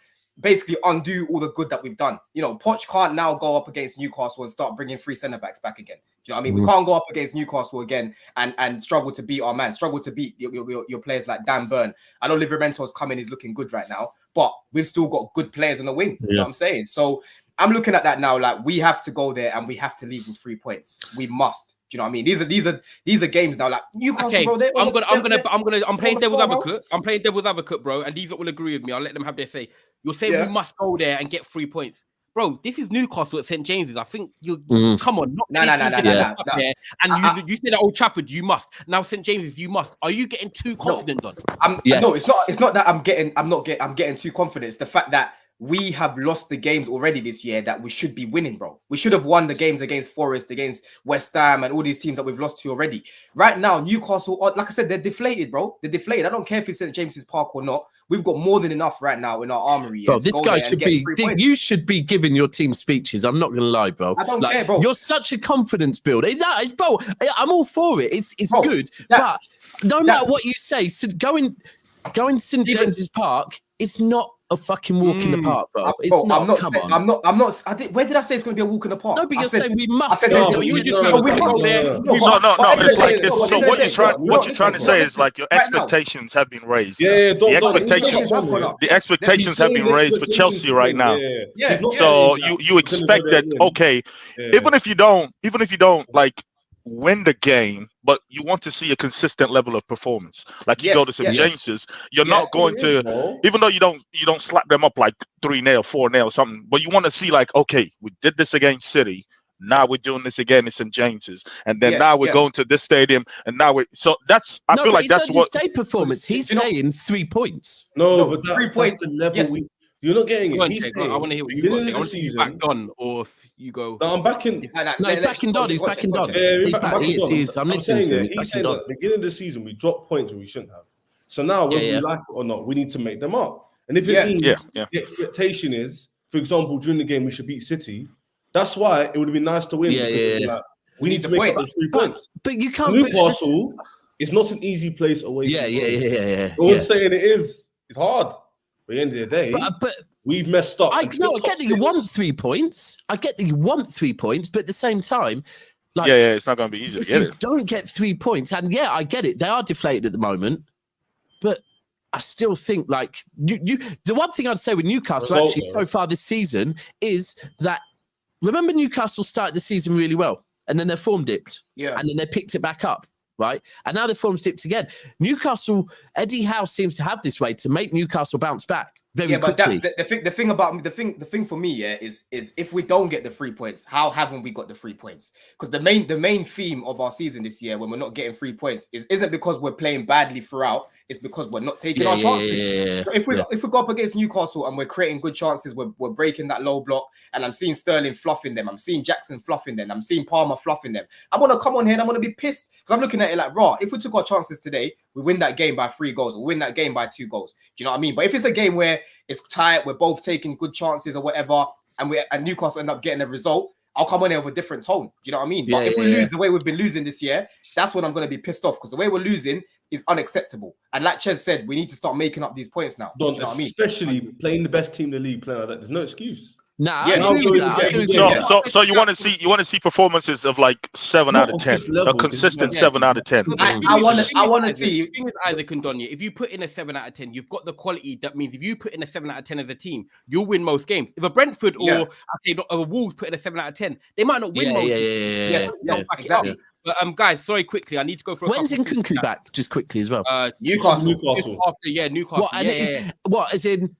basically undo all the good that we've done. Poch can't now go up against Newcastle and start bringing 3 centre backs back again. Do you know what I mean? We can't go up against Newcastle again and struggle to beat our man, struggle to beat your players like Dan Burn. I know Livermento's coming, he's looking good right now, but we've still got good players on the wing. You know what I'm saying? So I'm looking at that now, like we have to go there and we have to leave with 3 points. We must. Do you know what I mean? These are games now. Like Newcastle, bro. I'm playing devil's advocate. I'm playing devil's advocate, bro. And these will agree with me. I'll let them have their say. You're saying we must go there and get 3 points. Bro, this is Newcastle at St. James's. I think you come on. No. And you said at Old Trafford, you must. Now St. James's, you must. Are you getting too confident, Don? No, it's not that I'm getting too confident. It's the fact that we have lost the games already this year that we should be winning, bro. We should have won the games against Forest, against West Ham, and all these teams that we've lost to already. Right now, Newcastle, like I said, they're deflated, bro. They're deflated. I don't care if it's St. James's Park or not. we've got more than enough right now in our armory. Bro, this guy should be. You should be giving your team speeches. I'm not gonna lie, bro. I don't care, bro. You're such a confidence builder. Bro, I'm all for it. It's Bro, good, but no matter what you say, going St James's Park, it's not a fucking walk in the park, bro. It's bro, not. I'm not. Where did I say it's going to be a walk in the park? No, but you're saying we must. No. What you're trying to say is like your expectations have been raised. The expectations have been raised for Chelsea right now. So you expect that, okay, even if you don't like win the game, but you want to see a consistent level of performance. Like you go to St James's, you're not going to, even though you don't slap them up like 3-0, 4-0, something, but you want to see like, okay, we did this against City. Now we're doing this again in St James's, and then now we're going to this stadium, and now we. So that's I feel like that's what. Say performance. He's saying 3 points. No, but 3 points. The level you're not getting it. I want to hear what you got to say. I want to see you back on, or if you go. No, I'm backing. No, he's backing on. He's backing on. He is. I'm listening to him. He's saying at the beginning of the season, we dropped points where we shouldn't have. So now, whether we like it or not, we need to make them up. And if it means the expectation is, for example, during the game, we should beat City, that's why it would be nice to win. Like, we need to make up 3 points. But you can't. Newcastle is not an easy place away. Yeah. No one's saying it is. It's hard. But at the end of the day, but we've messed up. I get that you want 3 points. I get that you want 3 points, but at the same time, like, it's not going to be easy to get it. Don't get 3 points, and I get it. They are deflated at the moment, but I still think like you. The one thing I'd say with Newcastle so far this season is that remember Newcastle started the season really well, and then their form dipped, and then they picked it back up. Right, and now the form's dipped again. Newcastle, Eddie Howe seems to have this way to make Newcastle bounce back very quickly. But that's the thing about me. The thing for me, is if we don't get the 3 points, how haven't we got the 3 points? Because the main theme of our season this year, when we're not getting 3 points, isn't because we're playing badly throughout. It's because we're not taking our chances. So if we go up against Newcastle and we're creating good chances, we're breaking that low block, and I'm seeing Sterling fluffing them, I'm seeing Jackson fluffing them, I'm seeing Palmer fluffing them. I'm gonna come on here and I'm gonna be pissed because I'm looking at it like, raw. If we took our chances today, we win that game by 3 goals, we win that game by 2 goals. Do you know what I mean? But if it's a game where it's tight, we're both taking good chances or whatever, and Newcastle end up getting a result, I'll come on here with a different tone. Do you know what I mean? But if we lose the way we've been losing this year, that's when I'm going to be pissed off because the way we're losing is unacceptable. And like Ches said, we need to start making up these points now. Do you know what I mean? Especially playing the best team in the league, playing like that. There's no excuse. I agree with that. So you want to see performances of like 7 out of 10, a consistent 7 out of 10. I want to see. The thing with Isaac and Donya, if you put in a 7 out of 10, you've got the quality. That means if you put in a 7 out of 10 as a team, you'll win most games. If a Brentford or a Wolves put in a 7 out of 10, they might not win most games. Yes, exactly. But guys, sorry, quickly, I need to go for. When's Nkunku back? Just quickly as well. Newcastle. Newcastle. What? As in.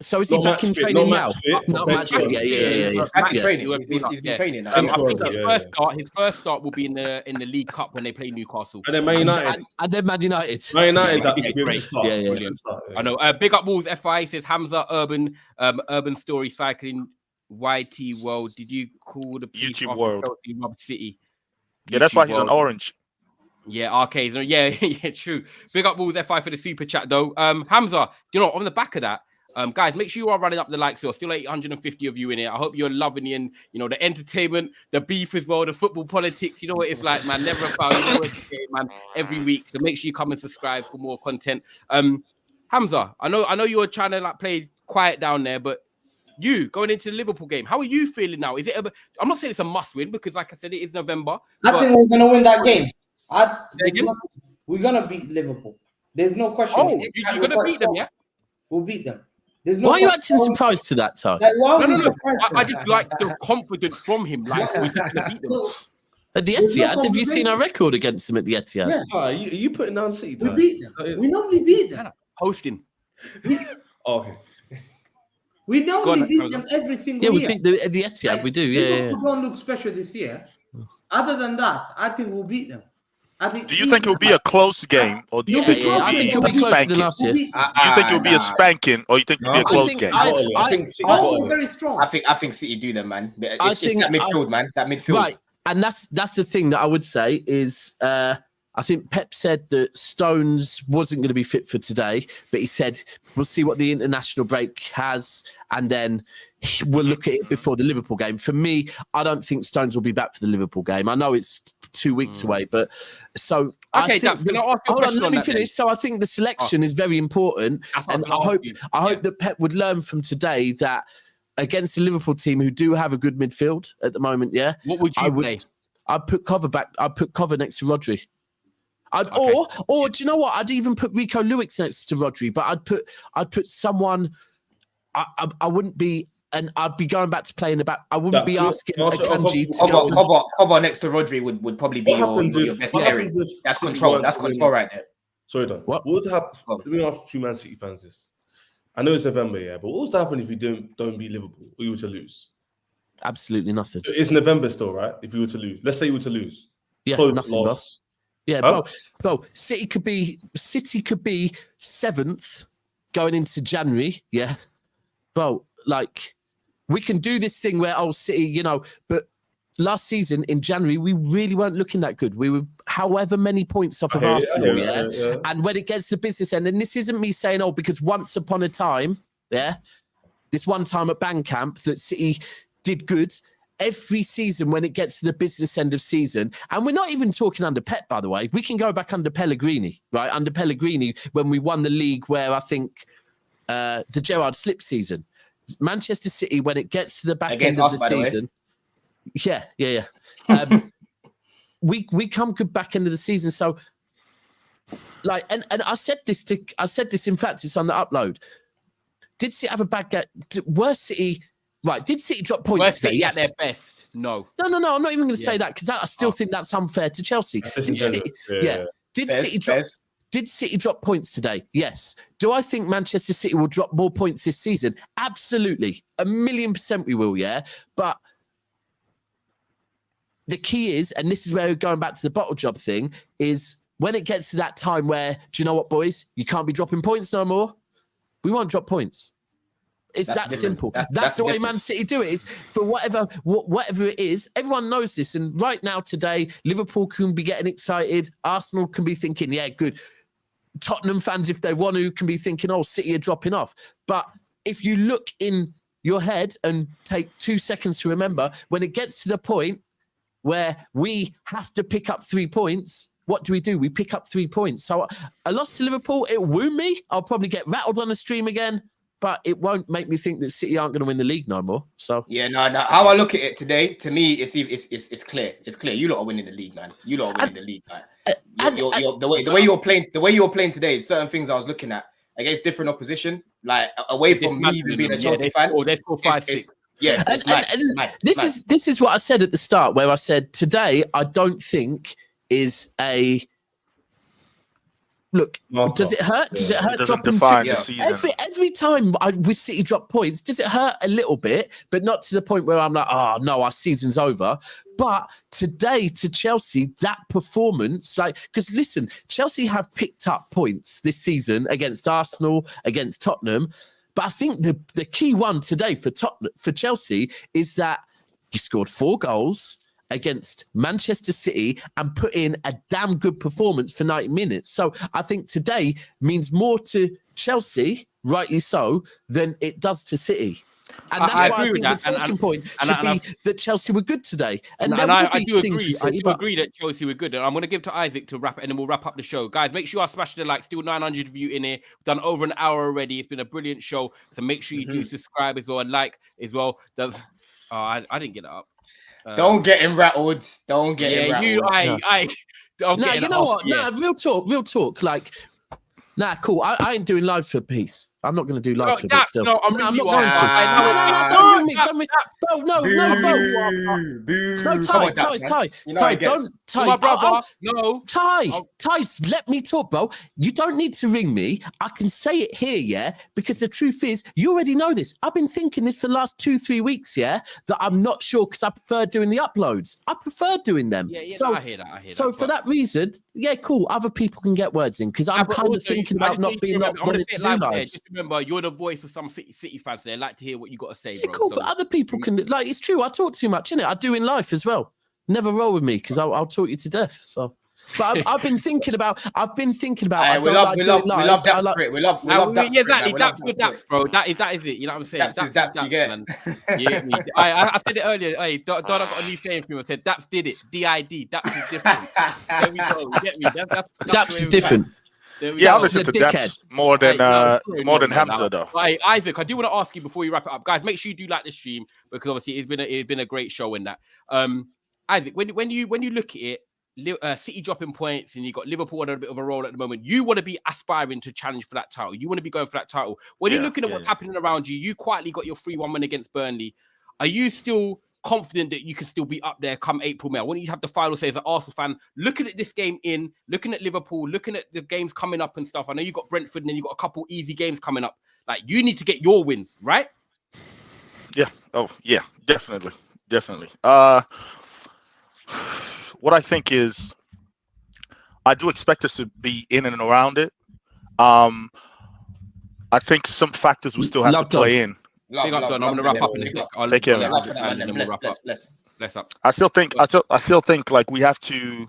So is he back in training now? Not match fit. He's back in training. He's been training now. I think his first start will be in the League Cup when they play Newcastle. And then Man United. And then Man United. Man United. Brilliant. I know. Big up Wolves FI says Hamza Urban Story Cycling YT World. Did you call the YouTube World Rob City? Yeah, that's why he's on orange. Yeah, arcades. Yeah, true. Big up Wolves FI for the super chat though. Hamza, on the back of that. Guys, make sure you are running up the likes. So still 850 of you in here. I hope you're loving the entertainment, the beef as well, the football politics. You know what it's like, man. Never a foul. You know what it's like, man. Every week. So make sure you come and subscribe for more content. Hamza, I know you were trying to play quiet down there, but you going into the Liverpool game, how are you feeling now? Is it? I'm not saying it's a must-win because, like I said, it is November. I think we're gonna win that game. We're gonna beat Liverpool. There's no question. Oh, you're gonna beat them, yeah? We'll beat them. Why are you acting surprised to that, Ty? No. I just like the confidence from him. Like we're going to beat them. At the Etihad, have you seen our record against them at the Etihad? Yeah. Are you putting down City? We beat them. We normally beat them. Hosting. Okay. We normally beat them every single year. Yeah, we beat at the Etihad. We do. Liverpool don't look special this year. Other than that, I think we'll beat them. Do you think it will be a close game, or do you think it will be a spanking? Do you think it will be a spanking, or you think it will be a close game? I think City very strong. I think City do them, man. It's that midfield, man. That midfield. Right, and that's the thing that I would say is I I think Pep said that Stones wasn't going to be fit for today, but he said we'll see what the international break has, and then we'll look at it before the Liverpool game. For me, I don't think Stones will be back for the Liverpool game. I know it's 2 weeks away, but so Okay, I think. Daps, can I ask you a Hold on, question let on me that finish. then? So I think the selection is very important, That's what and I was gonna ask you. I hope that Pep would learn from today that against the Liverpool team, who do have a good midfield at the moment, yeah. What would you play? I'd put Cover back. I'd put Cover next to Rodri. Okay. Or do you know what? I'd even put Rico Lewis next to Rodri, but I'd put someone. I wouldn't be, and I'd be going back to playing the back. I wouldn't be asking Akanji to go. Cover next to Rodri would probably be your best pairing. That's control. That's control right there. Sorry, Don. What would happen? Let me ask two Man City fans this. I know it's November, yeah, but what was to happen if you don't beat Liverpool or you were to lose? Absolutely nothing. So it's November still, right? If you were to lose, let's say you were to lose. Yeah, close nothing, loss. Yeah, bro. City could be 7th going into January. Yeah, bro. Like we can do this thing where City, but last season in January we really weren't looking that good. We were however many points off of Arsenal. Yeah. And when it gets to business end, and this isn't me saying because once upon a time, this one time at Bandcamp that City did good. Every season when it gets to the business end of season, and we're not even talking under Pep, by the way, we can go back under Pellegrini, right? Under Pellegrini, when we won the league where I think the Gerrard slip season. Manchester City, when it gets to the back end of the season. Yeah. We come good back end of the season. So and I said this, in fact, it's on the upload. Did City have a bad game? Worst City... Right, did City drop points today? Yes. At their best. No. I'm not even going to say that because I still think that's unfair to Chelsea. Did City drop points today? Yes. Do I think Manchester City will drop more points this season? Absolutely. 1,000,000% we will, yeah? But the key is, and this is where we're going back to the bottle job thing, is when it gets to that time where, do you know what, boys? You can't be dropping points no more. We won't drop points. It's that simple. That's the way Man City do it. Is for whatever it is. Everyone knows this. And right now, today, Liverpool can be getting excited. Arsenal can be thinking, yeah, good. Tottenham fans, if they want to, can be thinking, City are dropping off. But if you look in your head and take 2 seconds to remember, when it gets to the point where we have to pick up 3 points, what do? We pick up 3 points. So a loss to Liverpool, it wound me. I'll probably get rattled on the stream again. But it won't make me think that City aren't going to win the league no more. So no. How I look at it today, to me, it's clear. It's clear. You lot are winning the league, man. You lot are winning the league, man. The way you're playing today, certain things I was looking at against different opposition, like away from me being a Chelsea fan. They score 5-6. Yeah, this is what I said at the start, where I said today I don't think is a. Look, does it hurt? Does it hurt dropping every time with City drop points? Does it hurt a little bit, but not to the point where I'm like, oh no, our season's over. But today to Chelsea, that performance, because listen, Chelsea have picked up points this season against Arsenal, against Tottenham. But I think the key one today for Chelsea is that you scored 4 goals against Manchester City and put in a damn good performance for 90 minutes. So I think today means more to Chelsea, rightly so, than it does to City. And that's why I think the talking point should be that Chelsea were good today. And I do agree that Chelsea were good. And I'm going to give to Isaac to wrap it, and then we'll wrap up the show. Guys, make sure I smash the like. Still 900 of you in here. We've done over an hour already. It's been a brilliant show. So make sure you do subscribe as well and like as well. I didn't get it up. Don't get him rattled. Don't get him rattled. You know what? Yeah. Real talk. Cool. I ain't doing live for peace. I'm not going to do live for this still. No, I'm not going to. No, don't ring me. Bro, no, Ty, don't. Ty, my brother. No. Ty, let me talk, bro. You don't need to ring me. I can say it here, yeah? Because the truth is, you already know this. I've been thinking this for the last 2-3 weeks, yeah? That I'm not sure because I prefer doing the uploads. I prefer doing them. Yeah, so, I hear that. So for that reason, yeah, cool. Other people can get words in because I'm kind of thinking about not wanting to do lives. Remember, you're the voice of some City fans. They like to hear what you got to say, bro. Cool, but other people can. It's true. I talk too much, innit? I do in life as well. Never roll with me because I'll talk you to death. So But I've been thinking about. I we don't love like we doing love lives. that spirit. We love that yeah, spirit. Man. exactly. We love Daps that with spirit. Daps, bro. That is it. You know what I'm saying? Daps is Daps, you get. man. Yeah, me. I said it earlier. Hey, Donna got a new saying for me. I said Daps did it. DID. Daps is different. There we go. You get me? That's Daps is different. Yeah, I Daps listen is to a dickhead. Daps more than Hamza though. Hey, Isaac, I do want to ask you before we wrap it up, guys. Make sure you do like the stream because obviously it's been a great show in that. Isaac, when you look at it, City dropping points and you got Liverpool on a bit of a roll at the moment. You want to be aspiring to challenge for that title. You want to be going for that title. When you're looking at what's happening around you, you quietly got your 3-1 win against Burnley. Are you still confident that you can still be up there come April, May? I want you to have the final say as an Arsenal fan, looking at this game looking at Liverpool, looking at the games coming up and stuff. I know you got Brentford and then you got a couple easy games coming up. Like, you need to get your wins, right? Yeah. Oh, yeah. Definitely. What I think is, I do expect us to be in and around it. I think some factors will still have to play in. I'm gonna wrap up in a sec. Take care, man. Bless up. I still think like we have to.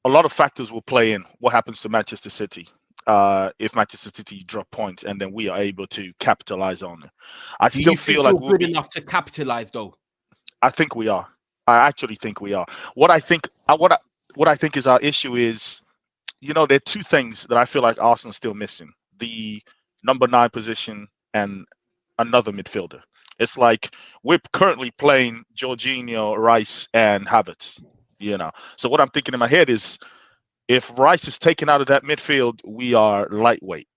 A lot of factors will play in what happens to Manchester City. If Manchester City drop points and then we are able to capitalize on it. I still feel like we're good enough to capitalize, though. I think we are. I actually think we are. What I think is our issue is, there are two things that I feel like Arsenal's still missing: the number 9 position and another midfielder. It's like we're currently playing Jorginho, Rice, and Havertz. So what I'm thinking in my head is, if Rice is taken out of that midfield, we are lightweight.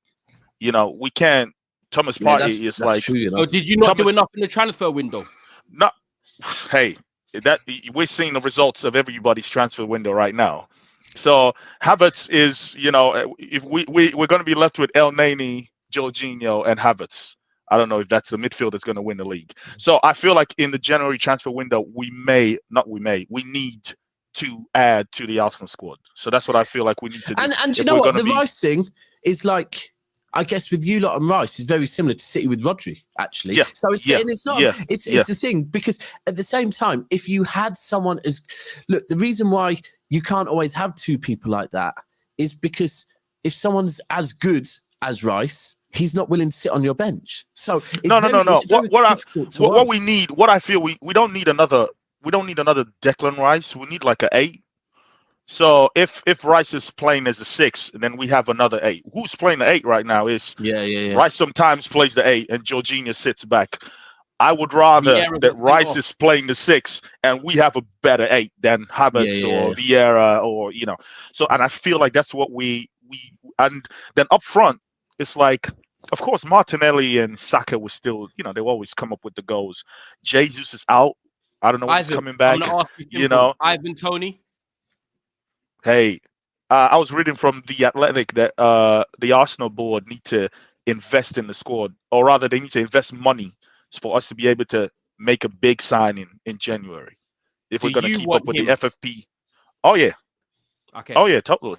We can't. Thomas Partey is like. True, Oh, did you not do enough in the transfer window? No. Hey. That we're seeing the results of everybody's transfer window right now. So Havertz is, if we're going to be left with El Neni, Jorginho, and Havertz. I don't know if that's the midfield that's going to win the league. So I feel like in the January transfer window, we need to add to the Arsenal squad. So that's what I feel like we need to do. And you know what? The Rice thing is like, I guess with you lot and Rice is very similar to City with Rodri, actually. Yeah. So it's the thing, because at the same time, if you had someone the reason why you can't always have two people like that is because if someone's as good as Rice, he's not willing to sit on your bench. So no. What we need, what I feel we don't need another Declan Rice. We need like an 8. So if Rice is playing as a 6, then we have another 8. Who's playing the 8 right now is Rice sometimes plays the 8 and Jorginho sits back. I would rather that Rice is playing the 6 and we have a better 8 than Havertz or Vieira or So and I feel like that's what we and then up front it's like, of course Martinelli and Saka was still they always come up with the goals. Jesus is out. I don't know who's coming back. Ivan Toney. Hey, I was reading from The Athletic that the Arsenal board need to invest in the squad, or rather they need to invest money for us to be able to make a big signing in January. If we're going to keep up with the FFP. Oh, yeah. Okay. Oh, yeah, totally.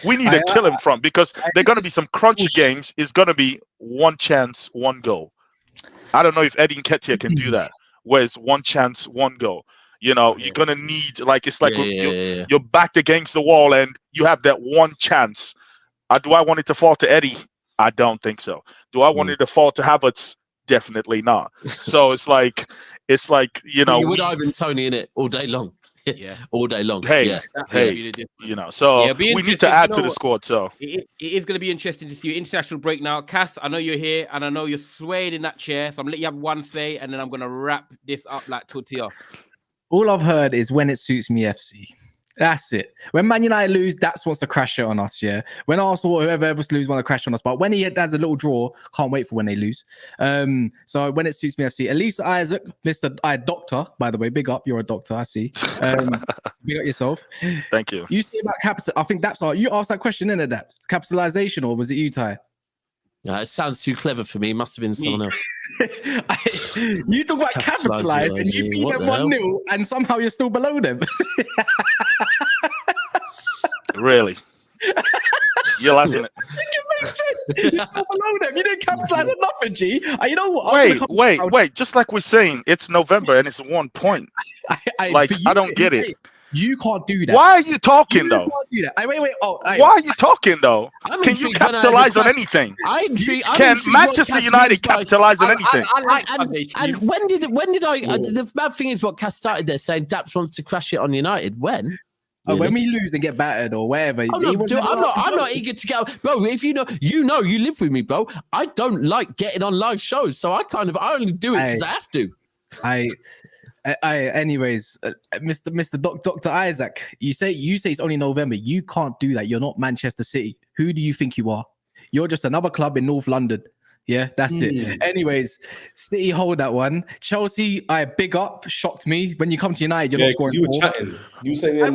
We need to kill him because there are going to be some crunch games. It's going to be one chance, one goal. I don't know if Eddie Nketiah can do that, where it's one chance, one goal. You're gonna need you're backed against the wall and you have that one chance. Do I want it to fall to Eddie? I don't think so. Do I want it to fall to Havertz? Definitely not. So it's like you would Ivan Toney in it all day long. All day long. So we need to add to the squad. So it is going to be interesting to see your international break now. Cass, I know you're here and I know you're swayed in that chair, so I'm gonna let you have one say and then I'm gonna wrap this up like tortilla. All I've heard is when it suits me FC. That's it. When Man United lose, Daps wants to crash it on us, yeah. When Arsenal or whoever else lose, want to crash on us. But when he has a little draw, can't wait for when they lose. So when it suits me FC, at least Isaac, doctor, by the way, big up. You're a doctor, I see. Big up yourself. Thank you. You say about capital. I think Daps, you asked that question in it, Daps. Capitalization, or was it you, Ty? It sounds too clever for me. It must have been someone else. You talk about capitalize and you beat them 1-0 and somehow you're still below them. Really? You're laughing at You're still below them. You didn't capitalize on nothing, G. You know what? Wait. Just like we're saying, it's November and it's 1 point. I don't get it. You can't do that. Why are you talking though? do that. Wait. Oh, Why are you talking though? I'm Can you intrigued when I capitalize on request- anything? I'm intrigued. Can Manchester United capitalize on anything? I like Sunday, And Chief. when did I? The bad thing is what Cass started there saying Daps wants to crash it on United. When? Oh, when Really? we lose and get battered or whatever. I'm not eager to go, bro. If you live with me, bro. I don't like getting on live shows, so I only do it because I have to. Anyways, Mr. Dr. Isaac, you say it's only November. You can't do that. You're not Manchester City. Who do you think you are? You're just another club in North London. Yeah, that's it. Anyways, City hold that one. Chelsea, big up. Shocked me. When you come to United, you're not scoring. You were chatting. You were saying.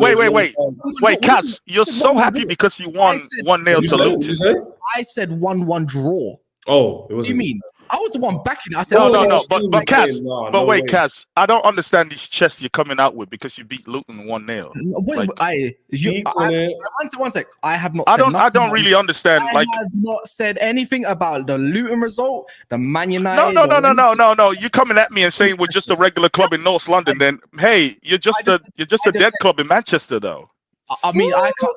Wait, Cass, you're so happy because you won 1-0 to Luton. I said 1-1 draw. Oh, it was. What do you mean? I was the one backing it. I said, No. But Cass, wait, Cass, I don't understand these chests you're coming out with because you beat Luton 1-0. One sec. I have not. I don't really understand. I have not said anything about the Luton result, the Man United. No. You coming at me and saying we're just a regular club in North London? Then hey, you're just a dead club in Manchester, though. I mean, I can't.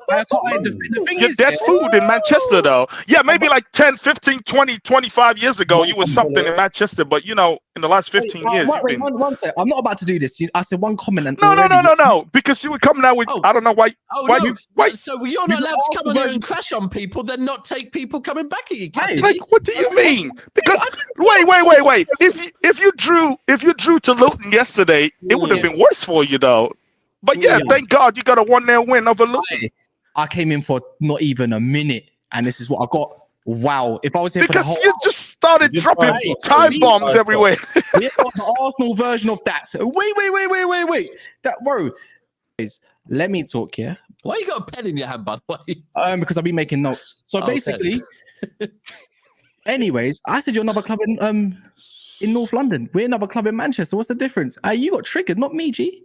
The thing You're is, dead food in Manchester, though. Yeah, maybe like 10, 15, 20, 25 years ago, you were something in Manchester. But, in the last 15 years, you've been... One sec. I'm not about to do this. I said one comment. And No. Because you were coming out with... I don't know why... So you're not allowed to come on here and crash on people, then not take people coming back at you, Cassidy. Like, what do you mean? Because... Wait. If you drew to Luton yesterday, it would have been worse for you, though. But thank God you got a 1-0 win over Luton. I came in for not even a minute, and this is what I got. Wow! If I was here because for the whole you just started dropping time bombs everywhere. We got the Arsenal version of that. Wait. That bro. Let me talk here. Why you got a pen in your hand, by the way? Because I've been making notes. So basically, anyways, I said you're another club in North London. We're another club in Manchester. What's the difference? You got triggered, not me, G.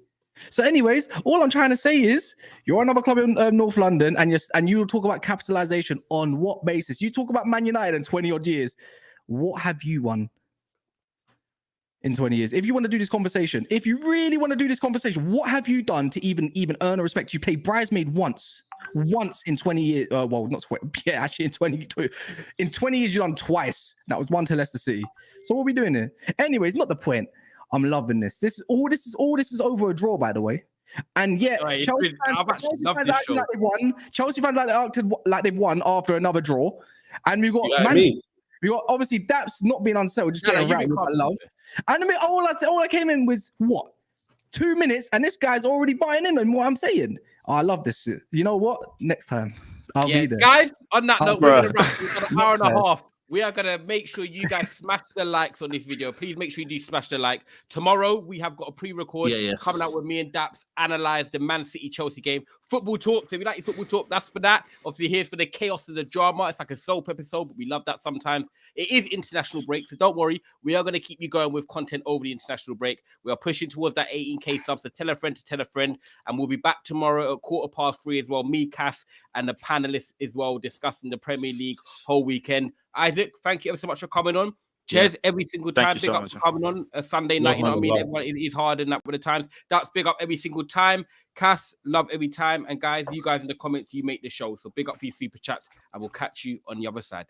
So, anyways, all I'm trying to say is you're another club in North London, and you talk about capitalization on what basis? You talk about Man United in 20 odd years. What have you won in 20 years? If you want to do this conversation, if you really want to do this conversation, what have you done to even earn a respect? You played bridesmaid once in 20 years. Well, not 20. Yeah, actually, in 22. In 20 years, you've done twice. That was one to Leicester City. So, what are we doing here? Anyways, not the point. I'm loving this. This is over a draw, by the way. And Chelsea fans like they've won. Chelsea fans like they've won after another draw. And we've got we got obviously Daps not being unsettled, just getting around, which I love. And I mean, all I came in was what? 2 minutes, and this guy's already buying in on what I'm saying. Oh, I love this. You know what? Next time I'll be there. Guys, on that note, we're gonna wrap. We've got an hour and a half. We are going to make sure you guys smash the likes on this video. Please make sure you do smash the like. Tomorrow, we have got a pre-record coming out with me and Daps, analyze the Man City-Chelsea game. Football talk. So if you like your football talk, that's for that. Obviously, here's for the chaos and the drama. It's like a soap episode, but we love that sometimes. It is international break, so don't worry. We are going to keep you going with content over the international break. We are pushing towards that 18K subs, so tell a friend, and we'll be back tomorrow at 3:15 as well. Me, Cass, and the panelists as well, discussing the Premier League whole weekend. Isaac, thank you ever so much for coming on. Cheers every single time. Big up for coming on a Sunday night. You know what I mean? Everyone is hard and that with the times. That's big up every single time. Cass, love every time. And guys, you guys in the comments, you make the show. So big up for your super chats, and we'll catch you on the other side.